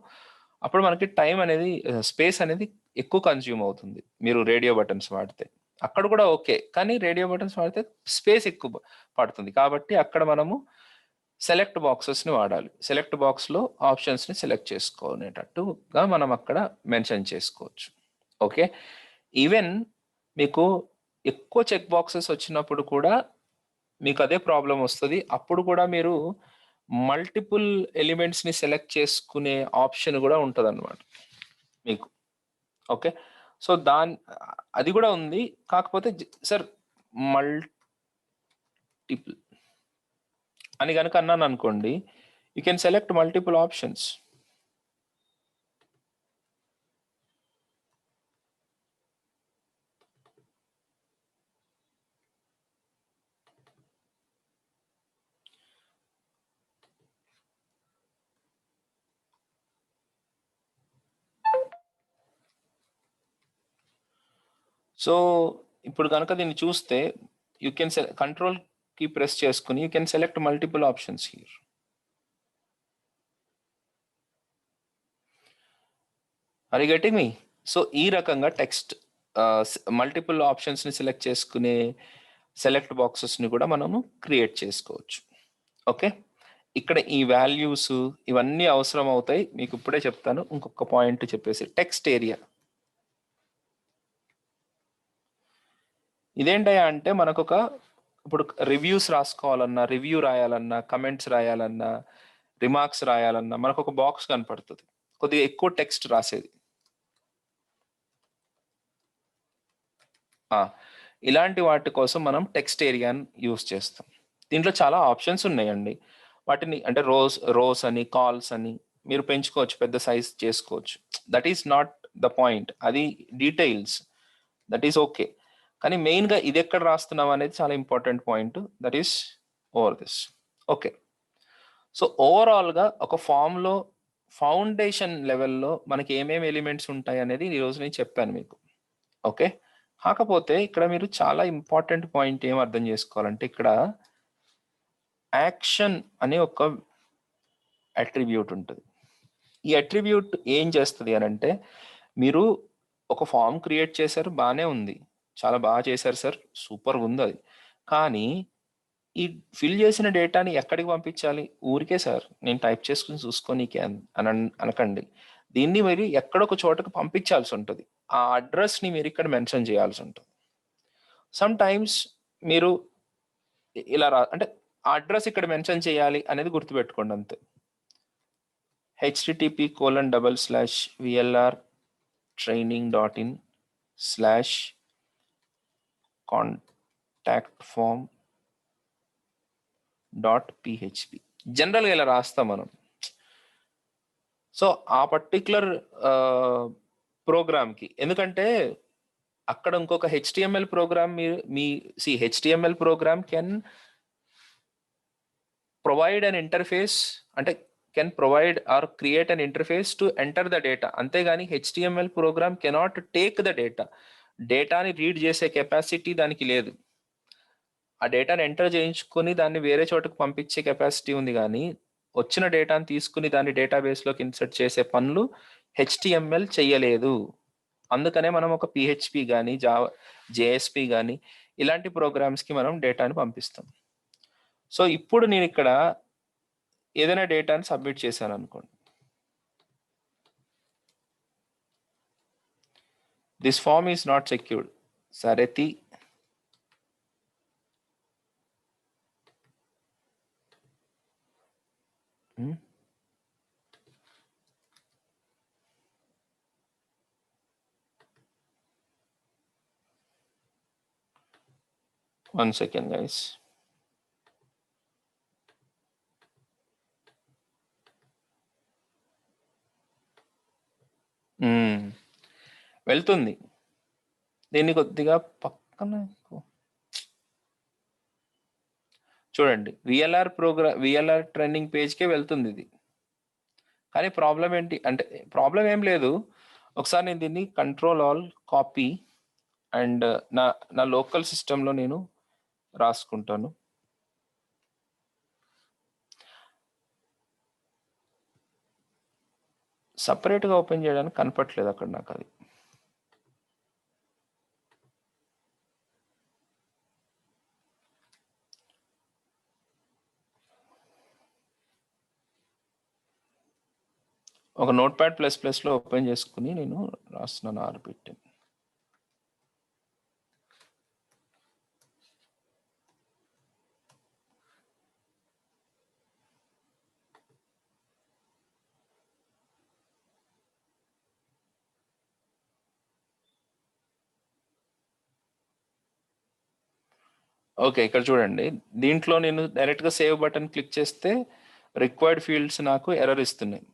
అప్పుడు మనకి టైం అనేది, స్పేస్ అనేది ఎక్కువ కన్జ్యూమ్ అవుతుంది మీరు రేడియో బటన్స్ వాడితే. అక్కడ కూడా ఓకే, కానీ రేడియో బటన్స్ వాడితే స్పేస్ ఎక్కువ పడుతుంది. కాబట్టి అక్కడ మనము సెలెక్ట్ బాక్సెస్ని వాడాలి. సెలెక్ట్ బాక్స్లో ఆప్షన్స్ని సెలెక్ట్ చేసుకునేటట్టుగా మనం అక్కడ మెన్షన్ చేసుకోవచ్చు. ఓకే. ఈవెన్ మీకు ఎక్కువ చెక్ బాక్సెస్ వచ్చినప్పుడు కూడా మీకు అదే ప్రాబ్లం వస్తది. అప్పుడు కూడా మీరు మల్టిపుల్ ఎలిమెంట్స్‌ని సెలెక్ట్ చేసుకునే ఆప్షన్ గూడా ఉంటదన్నమాట మీకు. ఓకే. సో, అది గూడా ఉంది. కాకపోతే సార్ మల్టిపుల్ అని గనక అన్నాననుకోండి, you can select multiple options. So, ఇప్పుడు గనక దీన్ని చూస్తే you can control key press చేసుకొని you can select multiple options here. Are you getting me? So, ఈ రకంగా టెక్స్ట్ మల్టిపుల్ ఆప్షన్స్‌ని సెలెక్ట్ చేసుకునే సెలెక్ట్ బాక్సెస్‌ని కూడా మనము క్రియేట్ చేసుకోవచ్చు. ఓకే. ఇక్కడ ఈ వాల్యూస్ ఇవన్నీ అవసరం అవుతాయి. మీకు ఇప్పుడే చెప్తాను. ఇంకొక పాయింట్ చెప్పేసి టెక్స్ట్ ఏరియా. ఇదేంటయ్యా అంటే మనకొక ఇప్పుడు రివ్యూస్ రాసుకోవాలన్నా, రివ్యూ రాయాలన్నా, కమెంట్స్ రాయాలన్నా, రిమార్క్స్ రాయాలన్నా మనకొక బాక్స్ కనపడుతది. కొద్దిగా ఎక్కువ టెక్స్ట్ రాసేది. ఇలాంటి వాటి కోసం మనం టెక్స్ట్ ఏరియాని యూజ్ చేస్తాం. దీంట్లో చాలా ఆప్షన్స్ ఉన్నాయండి. వాటిని అంటే రోస్ అని, కాల్స్ అని మీరు పెంచుకోవచ్చు, పెద్ద సైజ్ చేసుకోవచ్చు. That is not the point. అది డీటెయిల్స్. That is okay. కానీ మెయిన్‌గా ఇదెక్కడ రాస్తున్నాం అనేది చాలా important point. That is over this. Okay. So, ఓవరాల్‌గా ఒక ఫార్మ్‌లో ఫౌండేషన్ లెవెల్‌లో మనకి ఏమేమి ఎలిమెంట్స్ ఉంటాయనేది ఈరోజు నేను చెప్పాను మీకు. ఓకే. కాకపోతే ఇక్కడ మీరు చాలా ఇంపార్టెంట్ పాయింట్ ఏం అర్థం చేసుకోవాలంటే ఇక్కడ యాక్షన్ అనే ఒక అట్రిబ్యూట్ ఉంటది. ఈ అట్రిబ్యూట్ ఏం చేస్తది అనంటే, మీరు ఒక ఫార్మ్ క్రియేట్ చేశారు బానే ఉంది. చాలా బాగా చేశారు సార్. సూపర్‌గుందది. కానీ ఈ ఫిల్ చేసిన డేటాని ఎక్కడికి పంపించాలి? ఊరికే సార్ నేను టైప్ చేసుకొని చూసుకోనీకే అనకండి. దీన్ని మీరు ఎక్కడో ఒక చోటకి పంపించాల్సి ఉంటది. ఆ అడ్రెస్‌ని మీరు ఇక్కడ మెన్షన్ చేయాల్సి ఉంటది. సమ్ టైమ్స్ మీరు ఇలా అంటే ఆ అడ్రెస్ ఇక్కడ మెన్షన్ చేయాలి అనేది గుర్తుపెట్టుకోండి అంతే. http://vlr.training.in/contactform.php జనరల్‌గా ఇలా రాస్తాం మనం. సో, ఆ పర్టిక్యులర్ ప్రోగ్రామ్‌కి ఎందుకంటే అక్కడ ఇంకొక HTML program HTML program can provide an interface అంటే can provide or create an interface to enter the data. అంతేగాని HTML program cannot take the data. డేటాని రీడ్ చేసే కెపాసిటీ దానికి లేదు. ఆ డేటాని ఎంటర్ చేయించుకొని దాన్ని వేరే చోటకు పంపించే కెపాసిటీ ఉంది గానీ, వచ్చిన డేటాని తీసుకొని దాన్ని డేటాబేస్‌లోకి ఇన్సర్ట్ చేసే పనులు హెచ్‌టీఎంఎల్ చెయ్యలేదు. అందుకనే మనం ఒక పీహెచ్‌పీ గానీ, జేఎస్‌పీ గానీ ఇలాంటి ప్రోగ్రామ్స్‌కి మనం డేటాని పంపిస్తాం. సో, ఇప్పుడు నేనిక్కడ ఏదైనా డేటాని సబ్మిట్ చేశాననుకోండి. This form is not secured. సరే తీ. One second, guys. వెళ్తుంది. దీన్ని కొద్దిగా పక్కన చూడండి. విఎల్ఆర్ ట్రెండింగ్ పేజ్‌కే వెళ్తుంది ఇది. కానీ ప్రాబ్లమ్ ఏంటి అంటే ప్రాబ్లమ్ ఏం లేదు. ఒకసారి నేను దీన్ని కంట్రోల్ ఆల్ కాపీ అండ్ నా లోకల్ సిస్టమ్‌లో నేను రాసుకుంటాను. సెపరేట్‌గా ఓపెన్ చేయడానికి కనపట్లేదు అక్కడ నాకది. ఒక నోట్‌ప్యాడ్++లో ఓపెన్ చేసుకొని నేను రాస్తున్నాను ఆర్బిట్. ఓకే, ఇక్కడ చూడండి. దీంట్లో నేను డైరెక్ట్గా సేవ్ బటన్ క్లిక్ చేస్తే రిక్వైర్డ్ ఫీల్డ్స్ నాకు ఎర్రర్ ఇస్తున్నాయి.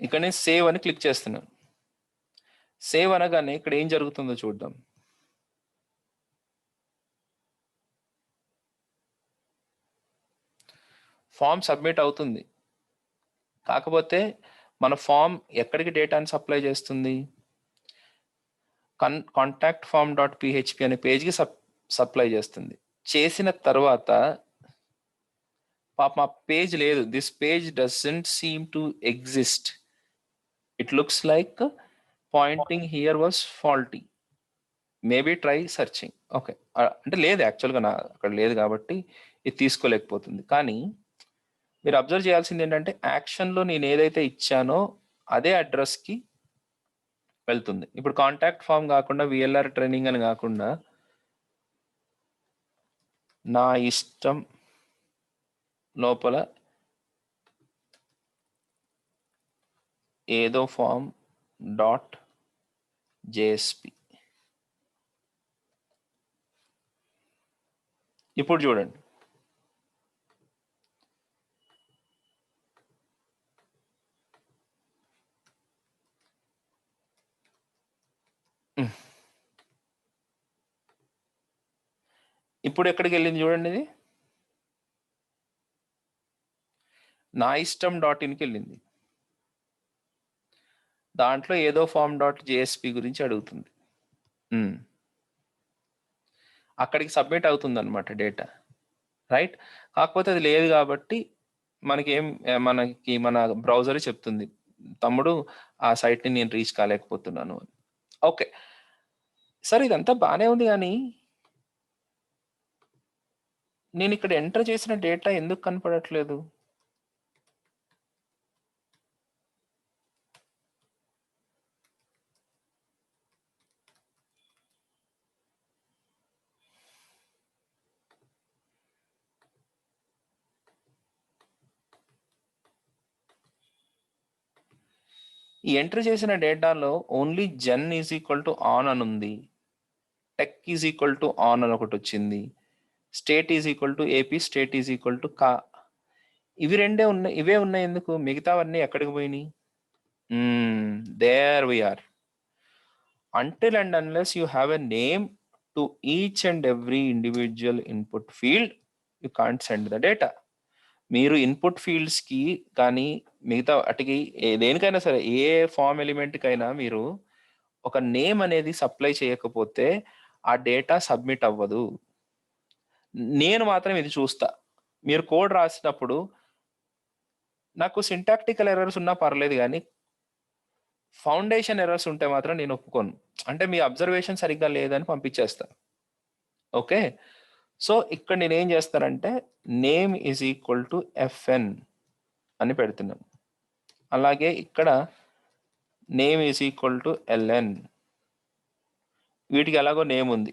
ఇక్కడ నేను సేవ్ అని క్లిక్ చేస్తున్నాను. సేవ్ అనగానే ఇక్కడ ఏం జరుగుతుందో చూద్దాం. ఫామ్ సబ్మిట్ అవుతుంది. కాకపోతే మన ఫామ్ ఎక్కడికి డేటాని సప్లై చేస్తుంది? కాంటాక్ట్ ఫామ్ డాట్ పిహెచ్పి అనే పేజ్కి సప్లై చేస్తుంది. చేసిన తర్వాత పాప మా పేజ్ లేదు. This page doesn't seem to exist. It looks like pointing here was faulty, maybe try searching. Okay, అంటే లేదు యాక్చువల్గా నా అక్కడ లేదు కాబట్టి ఇది తీసుకోలేకపోతుంది. కానీ మీరు అబ్జర్వ్ చేయాల్సింది ఏంటంటే యాక్షన్లో నేను ఏదైతే ఇచ్చానో అదే అడ్రస్కి వెళ్తుంది. ఇప్పుడు కాంటాక్ట్ ఫామ్ కాకుండా విఎల్ఆర్ ట్రైనింగ్ అని కాకుండా నా ఇష్టం లోపల ఏదో ఫామ్ డాట్ జేఎస్పి. ఇప్పుడు చూడండి, ఇప్పుడు ఎక్కడికి వెళ్ళింది చూడండి. ఇది నా ఇష్టం డాట్ ఇన్కి వెళ్ళింది. దాంట్లో ఏదో ఫామ్ డాట్ జేఎస్పి గురించి అడుగుతుంది. అక్కడికి సబ్మిట్ అవుతుంది అనమాట డేటా, రైట్? కాకపోతే అది లేదు కాబట్టి మనకి మన బ్రౌజర్ చెప్తుంది, తమ్ముడు ఆ సైట్ని నేను రీచ్ కాలేకపోతున్నాను అని. ఓకే, సరే ఇదంతా బాగానే ఉంది, కానీ నేను ఇక్కడ ఎంటర్ చేసిన డేటా ఎందుకు కనపడట్లేదు? ఈ ఎంటర్ చేసిన డేటాలో only gen is equal to on అని ఉంది, tech is equal to on అని ఒకటి వచ్చింది, state is equal to AP, state is equal to కా. ఇవే ఉన్నాయి. ఎందుకు మిగతావన్నీ ఎక్కడికి పోయినాయి? There we are. Until and unless you have a name to each and every individual input field, you can't send the data. మీరు input ఫీల్డ్స్కి కానీ మిగతా వాటికి దేనికైనా సరే, ఏ ఫామ్ ఎలిమెంట్కైనా మీరు ఒక నేమ్ అనేది సప్లై చేయకపోతే ఆ డేటా సబ్మిట్ అవ్వదు. నేను మాత్రం ఇది చూస్తా. మీరు కోడ్ రాసినప్పుడు నాకు సింటాక్టికల్ ఎర్రర్స్ ఉన్నా పర్లేదు, కానీ ఫౌండేషన్ ఎర్రర్స్ ఉంటే మాత్రం నేను ఒప్పుకోను. అంటే మీ అబ్జర్వేషన్ సరిగ్గా లేదని పంపించేస్తా. ఓకే, సో ఇక్కడ నేను ఏం చేస్తానంటే name is equal to FN అని పెడుతున్నాను. అలాగే ఇక్కడ name is equal to LN. వీటికి ఎలాగో నేమ్ ఉంది,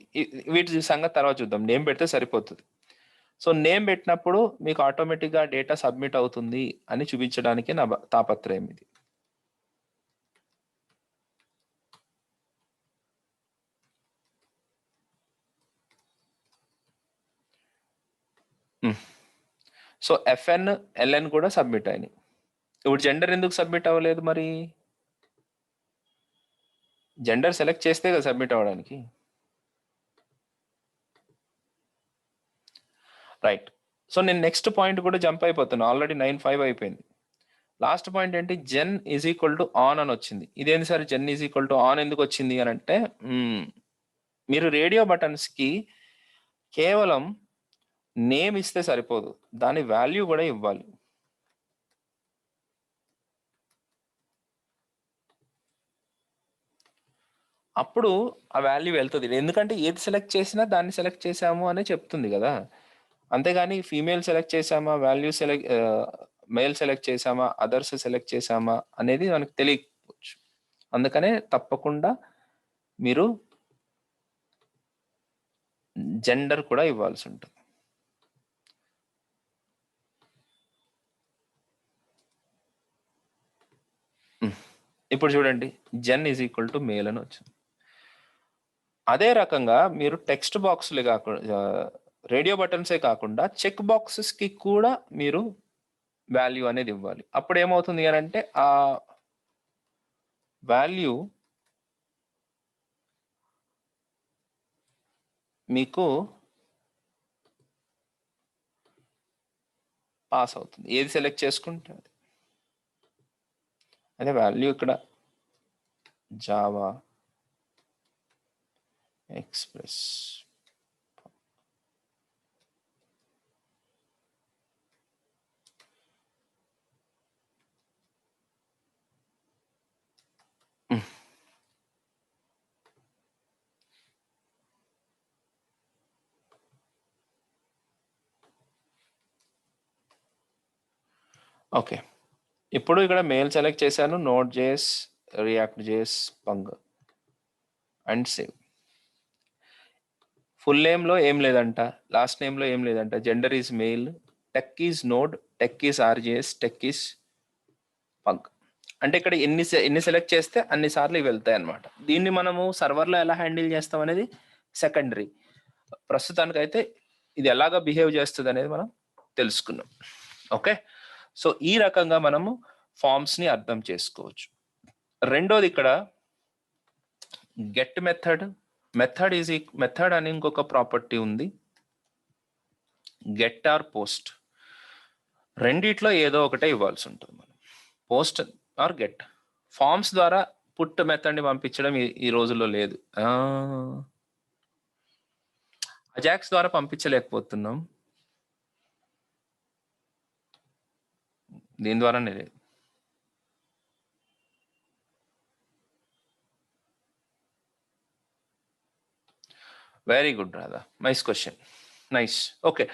వీటి సంగతి తర్వాత చూద్దాం. నేమ్ పెడితే సరిపోతుంది. సో నేమ్ పెట్టినప్పుడు మీకు ఆటోమేటిక్గా డేటా సబ్మిట్ అవుతుంది అని చూపించడానికి నా తాపత్రయం ఇది. సో ఎఫ్ఎన్, ఎల్ఎన్ కూడా సబ్మిట్ అయినాయి. ఇప్పుడు జెండర్ ఎందుకు సబ్మిట్ అవ్వలేదు? మరి జెండర్ సెలెక్ట్ చేస్తే కదా సబ్మిట్ అవ్వడానికి, రైట్? సో నేను నెక్స్ట్ పాయింట్ కూడా జంప్ అయిపోతున్నాను. ఆల్రెడీ 9:05 అయిపోయింది. లాస్ట్ పాయింట్ ఏంటి? Gen is equal to on అని వచ్చింది. ఇదేంటి sir gen is equal to on ఎందుకు వచ్చింది అని అంటే, మీరు రేడియో బటన్స్కి కేవలం నేమ్ ఇస్తే సరిపోదు, దాని వాల్యూ కూడా ఇవ్వాలి. అప్పుడు ఆ వాల్యూ వెళ్తుంది. ఎందుకంటే ఏది సెలెక్ట్ చేసినా దాన్ని సెలెక్ట్ చేసాము అనే చెప్తుంది కదా. అంతేగాని ఫీమేల్ సెలెక్ట్ చేసామా, మేల్ సెలెక్ట్ చేసామా, అదర్స్ సెలెక్ట్ చేసామా అనేది మనకు తెలియకపోవచ్చు. అందుకనే తప్పకుండా మీరు జెండర్ కూడా ఇవ్వాల్సి ఉంటుంది. ఇప్పుడు చూడండి జెన్ ఈజ్ ఈక్వల్ టు మేల్ అని వచ్చింది. అదే రకంగా మీరు టెక్స్ట్ బాక్స్లే కాకుండా రేడియో బటన్సే కాకుండా చెక్ బాక్సెస్కి కూడా మీరు వాల్యూ అనేది ఇవ్వాలి. అప్పుడు ఏమవుతుంది అని అంటే ఆ వాల్యూ మీకు పాస్ అవుతుంది. ఏది సెలెక్ట్ చేసుకుంటే అదే వాల్యూ ఇక్కడ జావా ఎక్స్ప్రెస్ ఓకే. ఇప్పుడు ఇక్కడ మెయిల్ సెలెక్ట్ చేశాను, Node JS, React JS, pug and save. Full నేమ్లో ఏం లేదంట, లాస్ట్ నేమ్లో ఏం లేదంట, gender is male, tech is node, tech is RJS, tech is pug. అంటే ఇక్కడ ఎన్ని సెలెక్ట్ చేస్తే అన్ని సార్లు ఇవి వెళ్తాయి అనమాట. దీన్ని మనము సర్వర్లో ఎలా హ్యాండిల్ చేస్తాం అనేది సెకండరీ. ప్రస్తుతానికైతే ఇది ఎలాగ బిహేవ్ చేస్తుంది అనేది మనం తెలుసుకున్నాం. ఓకే, సో ఈ రకంగా మనము ఫామ్స్ని అర్థం చేసుకోవచ్చు. రెండోది ఇక్కడ గెట్ మెథడ్. మెథడ్ అని ఇంకొక ప్రాపర్టీ ఉంది, గెట్ ఆర్ పోస్ట్. రెండిట్లో ఏదో ఒకటే ఇవ్వాల్సి ఉంటుంది మనం, పోస్ట్ ఆర్ గెట్. ఫామ్స్ ద్వారా పుట్ మెథడ్ని పంపించడం ఈ రోజుల్లో లేదు. అజాక్స్ ద్వారా పంపించలేకపోతున్నాం, దీని ద్వారానే లేదు. Very good Radha, nice question, nice. Okay,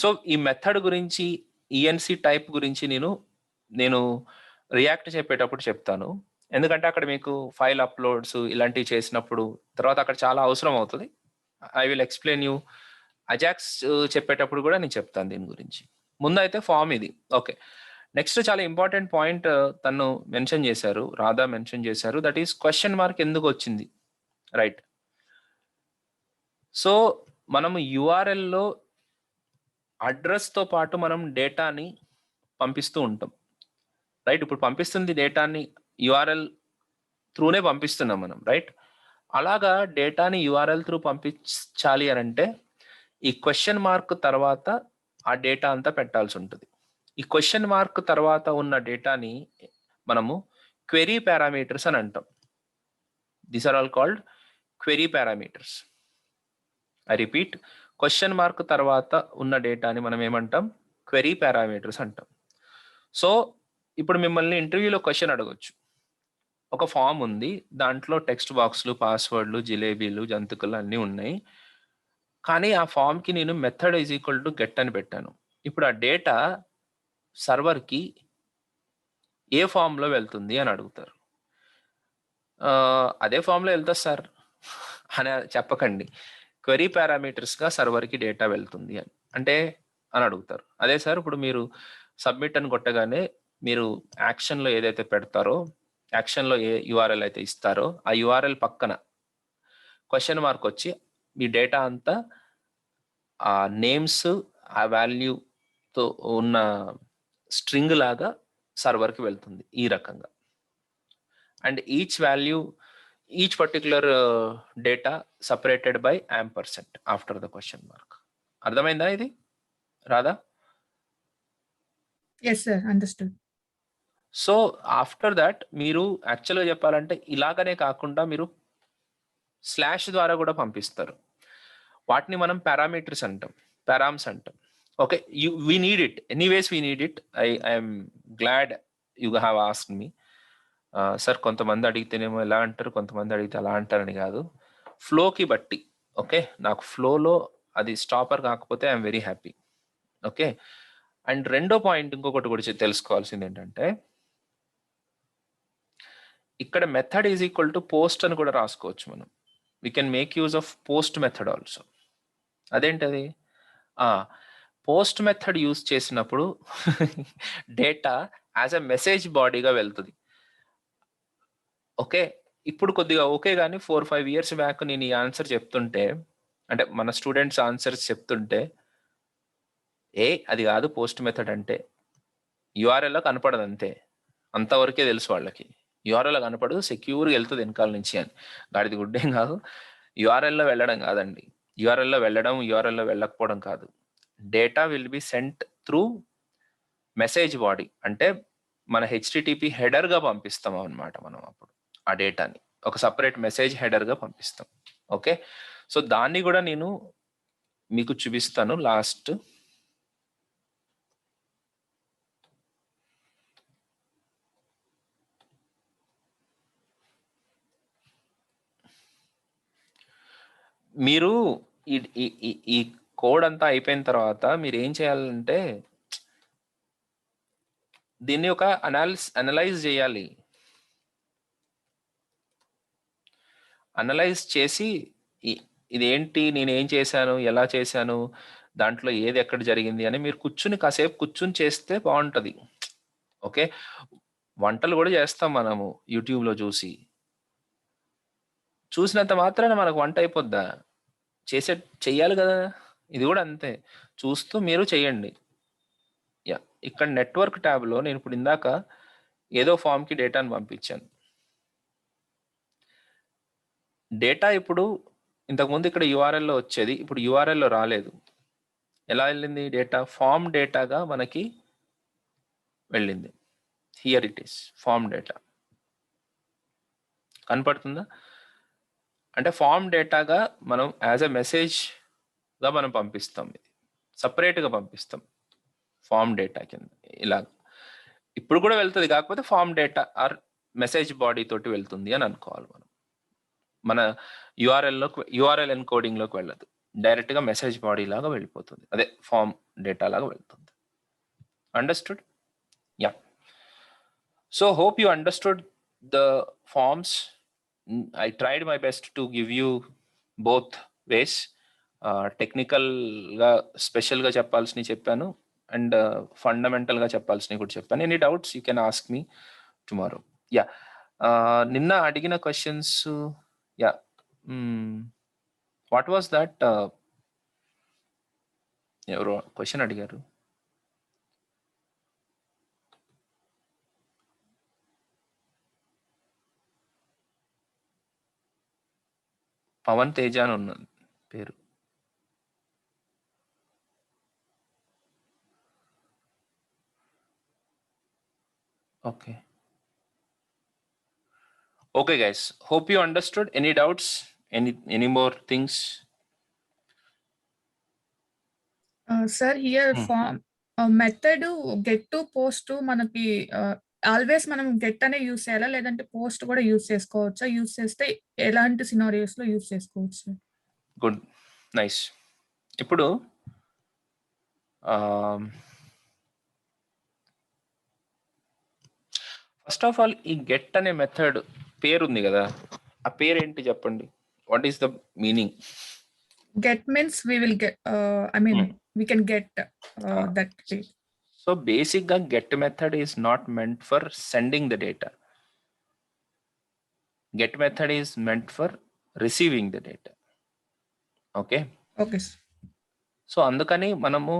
so ఈ మెథడ్ గురించి, ఈఎన్సి టైప్ గురించి నేను రియాక్ట్ చెప్పేటప్పుడు చెప్తాను. ఎందుకంటే అక్కడ మీకు ఫైల్ అప్లోడ్స్ ఇలాంటివి చేసినప్పుడు తర్వాత అక్కడ చాలా అవసరం అవుతుంది. I will explain you. Ajax చెప్పేటప్పుడు కూడా నేను చెప్తాను దీని గురించి. ముందు అయితే ఫామ్ ఇది. ఓకే, నెక్స్ట్ చాలా ఇంపార్టెంట్ పాయింట్ తను మెన్షన్ చేశారు, రాధా మెన్షన్ చేశారు, దట్ ఈస్ క్వశ్చన్ మార్క్ ఎందుకు వచ్చింది, రైట్. సో మనము యూఆర్ఎల్లో అడ్రస్తో పాటు మనం డేటాని పంపిస్తూ ఉంటాం, రైట్. ఇప్పుడు పంపిస్తుంది డేటాని యూఆర్ఎల్ త్రూనే పంపిస్తున్నాం మనం, రైట్. అలాగా డేటాని యూఆర్ఎల్ త్రూ పంపించాలి అని అంటే ఈ క్వశ్చన్ మార్క్ తర్వాత ఆ డేటా అంతా పెట్టాల్సి ఉంటుంది. ఈ క్వశ్చన్ మార్క్ తర్వాత ఉన్న డేటాని మనము క్వెరీ పారామీటర్స్ అని అంటాం. These are all called query parameters. I repeat, question mark తర్వాత ఉన్న డేటాని మనం ఏమంటాం, క్వెరీ పారామీటర్స్ అంటాం. సో ఇప్పుడు మిమ్మల్ని ఇంటర్వ్యూలో క్వశ్చన్ అడగొచ్చు. ఒక ఫామ్ ఉంది, దాంట్లో టెక్స్ట్ బాక్స్లు, పాస్వర్డ్లు, జిలేబీలు, జంతికలు అన్నీ ఉన్నాయి, కానీ ఆ ఫామ్కి నేను method is equal to get అని పెట్టాను. ఇప్పుడు ఆ డేటా సర్వర్కి ఏ ఫామ్లో వెళ్తుంది అని అడుగుతారు. అదే ఫామ్లో వెళ్తుంది సార్ అని చెప్పకండి, క్వెరీ పారామీటర్స్గా సర్వర్కి డేటా వెళ్తుంది అని అడుగుతారు. అదే సార్, ఇప్పుడు మీరు సబ్మిట్ అని కొట్టగానే మీరు యాక్షన్లో ఏదైతే పెడతారో, యాక్షన్లో ఏ యూఆర్ఎల్ అయితే ఇస్తారో ఆ యూఆర్ఎల్ పక్కన క్వశ్చన్ మార్క్ వచ్చి మీ డేటా అంతా ఆ నేమ్స్, ఆ వాల్యూతో ఉన్న స్ట్రింగ్ లాగా సర్వర్కి వెళ్తుంది ఈ రకంగా. And each particular data separated by %, after the question mark. అర్థమైందా ఇది Radha? Yes, sir. Understood. So after that మీరు యాక్చువల్గా చెప్పాలంటే ఇలాగనే కాకుండా మీరు స్లాష్ ద్వారా కూడా పంపిస్తారు. వాటిని మనం పారామీటర్స్ అంటాం, పారామ్స్ అంటాం. Okay, we need it anyways, we need it. I'm glad you have asked me. Sir కొంతమంది అడిగితేనేమో ఎలా అంటారు, కొంతమంది అడిగితే అలా అంటారని కాదు, ఫ్లోకి బట్టి. ఓకే, నాకు ఫ్లోలో అది స్టాపర్ కాకపోతే I'm very happy. Okay, and రెండో పాయింట్ ఇంకొకటి కూడా తెలుసుకోవాల్సింది ఏంటంటే, ఇక్కడ method is equal to post అని కూడా రాసుకోవచ్చు మనం. We can make use of post method also. అదేంటది? పోస్ట్ మెథడ్ యూజ్ చేసినప్పుడు డేటా యాజ్ ఎ మెసేజ్ బాడీగా వెళ్తుంది. ఓకే. ఇప్పుడు కొద్దిగా ఓకే గానీ 4, 5 ఇయర్స్ బ్యాక్ నేను ఈ ఆన్సర్ చెప్తుంటే, అంటే మన స్టూడెంట్స్ ఆన్సర్స్ చెప్తుంటే, అది కాదు పోస్ట్ మెథడ్ అంటే. యూఆర్ఎల్‌లో కనపడదంతే. అంతవరకే తెలుసు వాళ్ళకి. యూఆర్ఎల్‌లో కనపడదు, సెక్యూర్‌గా ఎళ్తది ఎనకాల నుంచి అని. గాడిద గుడ్డేం కాదు. యూఆర్ఎల్‌లో వెళ్ళడం కాదండి. యూఆర్ఎల్‌లో వెళ్ళడం, యూఆర్ఎల్‌లో వెళ్ళకపోవడం కాదు. Data will be sent through message body. అంటే మన హెచ్‌టిటిపి హెడర్‌గా పంపిస్తాం అన్నమాట మనం అప్పుడు ఆ డేటాని. ఒక సెపరేట్ మెసేజ్ హెడర్‌గా పంపిస్తాం. ఓకే. సో దాన్ని కూడా నేను మీకు చూపిస్తాను లాస్ట్. మీరు ఈ కోడ్ అంతా అయిపోయిన తర్వాత మీరు ఏం చేయాలంటే దీన్ని ఒక అనలైజ్ చేయాలి. అనలైజ్ చేసి ఇదేంటి, నేను ఏం చేశాను, ఎలా చేశాను, దాంట్లో ఏది ఎక్కడ జరిగింది అని మీరు కాసేపు కూర్చుని చేస్తే బాగుంటది. ఓకే. వంటలు కూడా చేస్తాం మనము యూట్యూబ్లో చూసినంత మాత్రాన మనకు వంట అయిపోద్దా? చెయ్యాలి కదా. ఇది కూడా అంతే, చూస్తూ మీరు చెయ్యండి. యా, ఇక్కడ నెట్వర్క్ ట్యాబ్లో నేను ఇప్పుడు ఇందాక ఏదో ఫామ్కి డేటాను పంపించాను. డేటా ఇప్పుడు ఇంతకుముందు ఇక్కడ యూఆర్ఎల్లో వచ్చేది, ఇప్పుడు యూఆర్ఎల్లో రాలేదు. ఎలా వెళ్ళింది డేటా? ఫామ్ డేటాగా మనకి వెళ్ళింది. Here it is form data. కనపడుతుందా? అంటే ఫామ్ డేటాగా మనం యాజ్ ఎ మెసేజ్గా మనం పంపిస్తాం. ఇది సపరేట్గా పంపిస్తాం ఫామ్ డేటా కింద ఇలా. ఇప్పుడు కూడా వెళ్తుంది, కాకపోతే form data or message body తోటి వెళ్తుంది అని అనుకోవాలి మనం. మన యూఆర్ఎల్ ఎన్కోడింగ్లోకి వెళ్ళదు, డైరెక్ట్గా మెసేజ్ బాడీ లాగా వెళ్ళిపోతుంది. అదే ఫామ్ డేటా లాగా వెళ్తుంది. Understood? Yeah. So hope you understood the forms. I tried my best to give you both ways. టెక్నికల్గా స్పెషల్గా చెప్పాల్సినవి చెప్పాను, అండ్ ఫండమెంటల్గా చెప్పాల్సినవి కూడా చెప్పాను. Any doubts you can ask me tomorrow. Yeah, నిన్న అడిగిన questions. Yeah, what was that? ఎవరో question అడిగారు. పవన్ తేజ అని ఉన్నది పేరు. Okay. Okay guys, hope you understood. Any doubts? Any more things? Sir here form method get to post మనకి always మనం get అనే యూస్ చేయాలా, లేదంటే పోస్ట్ కూడా యూస్ చేసుకోవచ్చా? యూస్ చేస్తే ఎలాంటి సినారియోస్ లో యూస్ చేసుకోవచ్చు? Good, nice. ఇప్పుడు ఫస్ట్ ఆఫ్ ఆల్ ఈ గెట్ అనే మెథడ్ పేరు ఉంది కదా, ఆ పేరు ఏంటి చెప్పండి. What is the meaning? Get means we will get, I mean, we can get that data. So basically, get method is not meant for sending the data. Get method is meant for receiving the data. Okay. Okay. So అందుకని మనము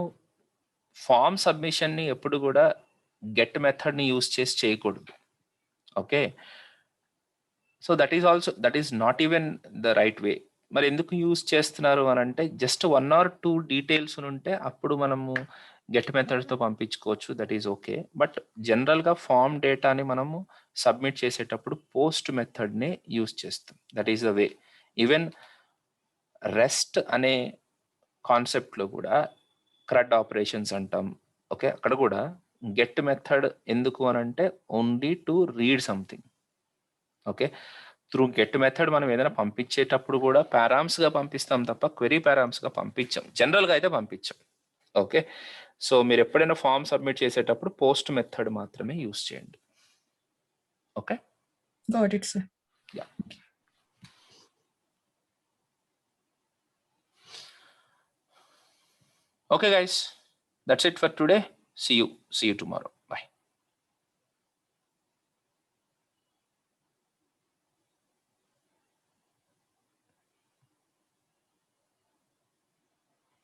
form సబ్మిషన్ని ఎప్పుడు కూడా get మెథడ్ని use చేసి చేయకూడదు. Okay. So that is not even the right way. మరి ఎందుకు use చేస్తున్నారు అని అంటే, జస్ట్ 1 or 2 డీటెయిల్స్ ఉంటే అప్పుడు మనము గెట్ మెథడ్తో పంపించుకోవచ్చు, దట్ ఈస్ ఓకే. బట్ జనరల్గా ఫామ్ డేటాని మనము సబ్మిట్ చేసేటప్పుడు పోస్ట్ మెథడ్నే యూస్ చేస్తాం. That is the way. Even rest అనే కాన్సెప్ట్లో కూడా క్రడ్ ఆపరేషన్స్ అంటాం. ఓకే, అక్కడ కూడా గెట్ మెథడ్ ఎందుకు అని అంటే only to read something. Okay, through get method మనం ఏదైనా పంపించేటప్పుడు కూడా పారామ్స్గా పంపిస్తాం తప్ప క్వెరీ పారామ్స్గా పంపించాం, జనరల్గా అయితే పంపించాం. ఓకే, సో మీరు ఎప్పుడైనా ఫామ్ సబ్మిట్ చేసేటప్పుడు పోస్ట్ మెథడ్ మాత్రమే యూస్ చేయండి. Okay, got it sir. Yeah. Okay guys, that's it for today. See you tomorrow.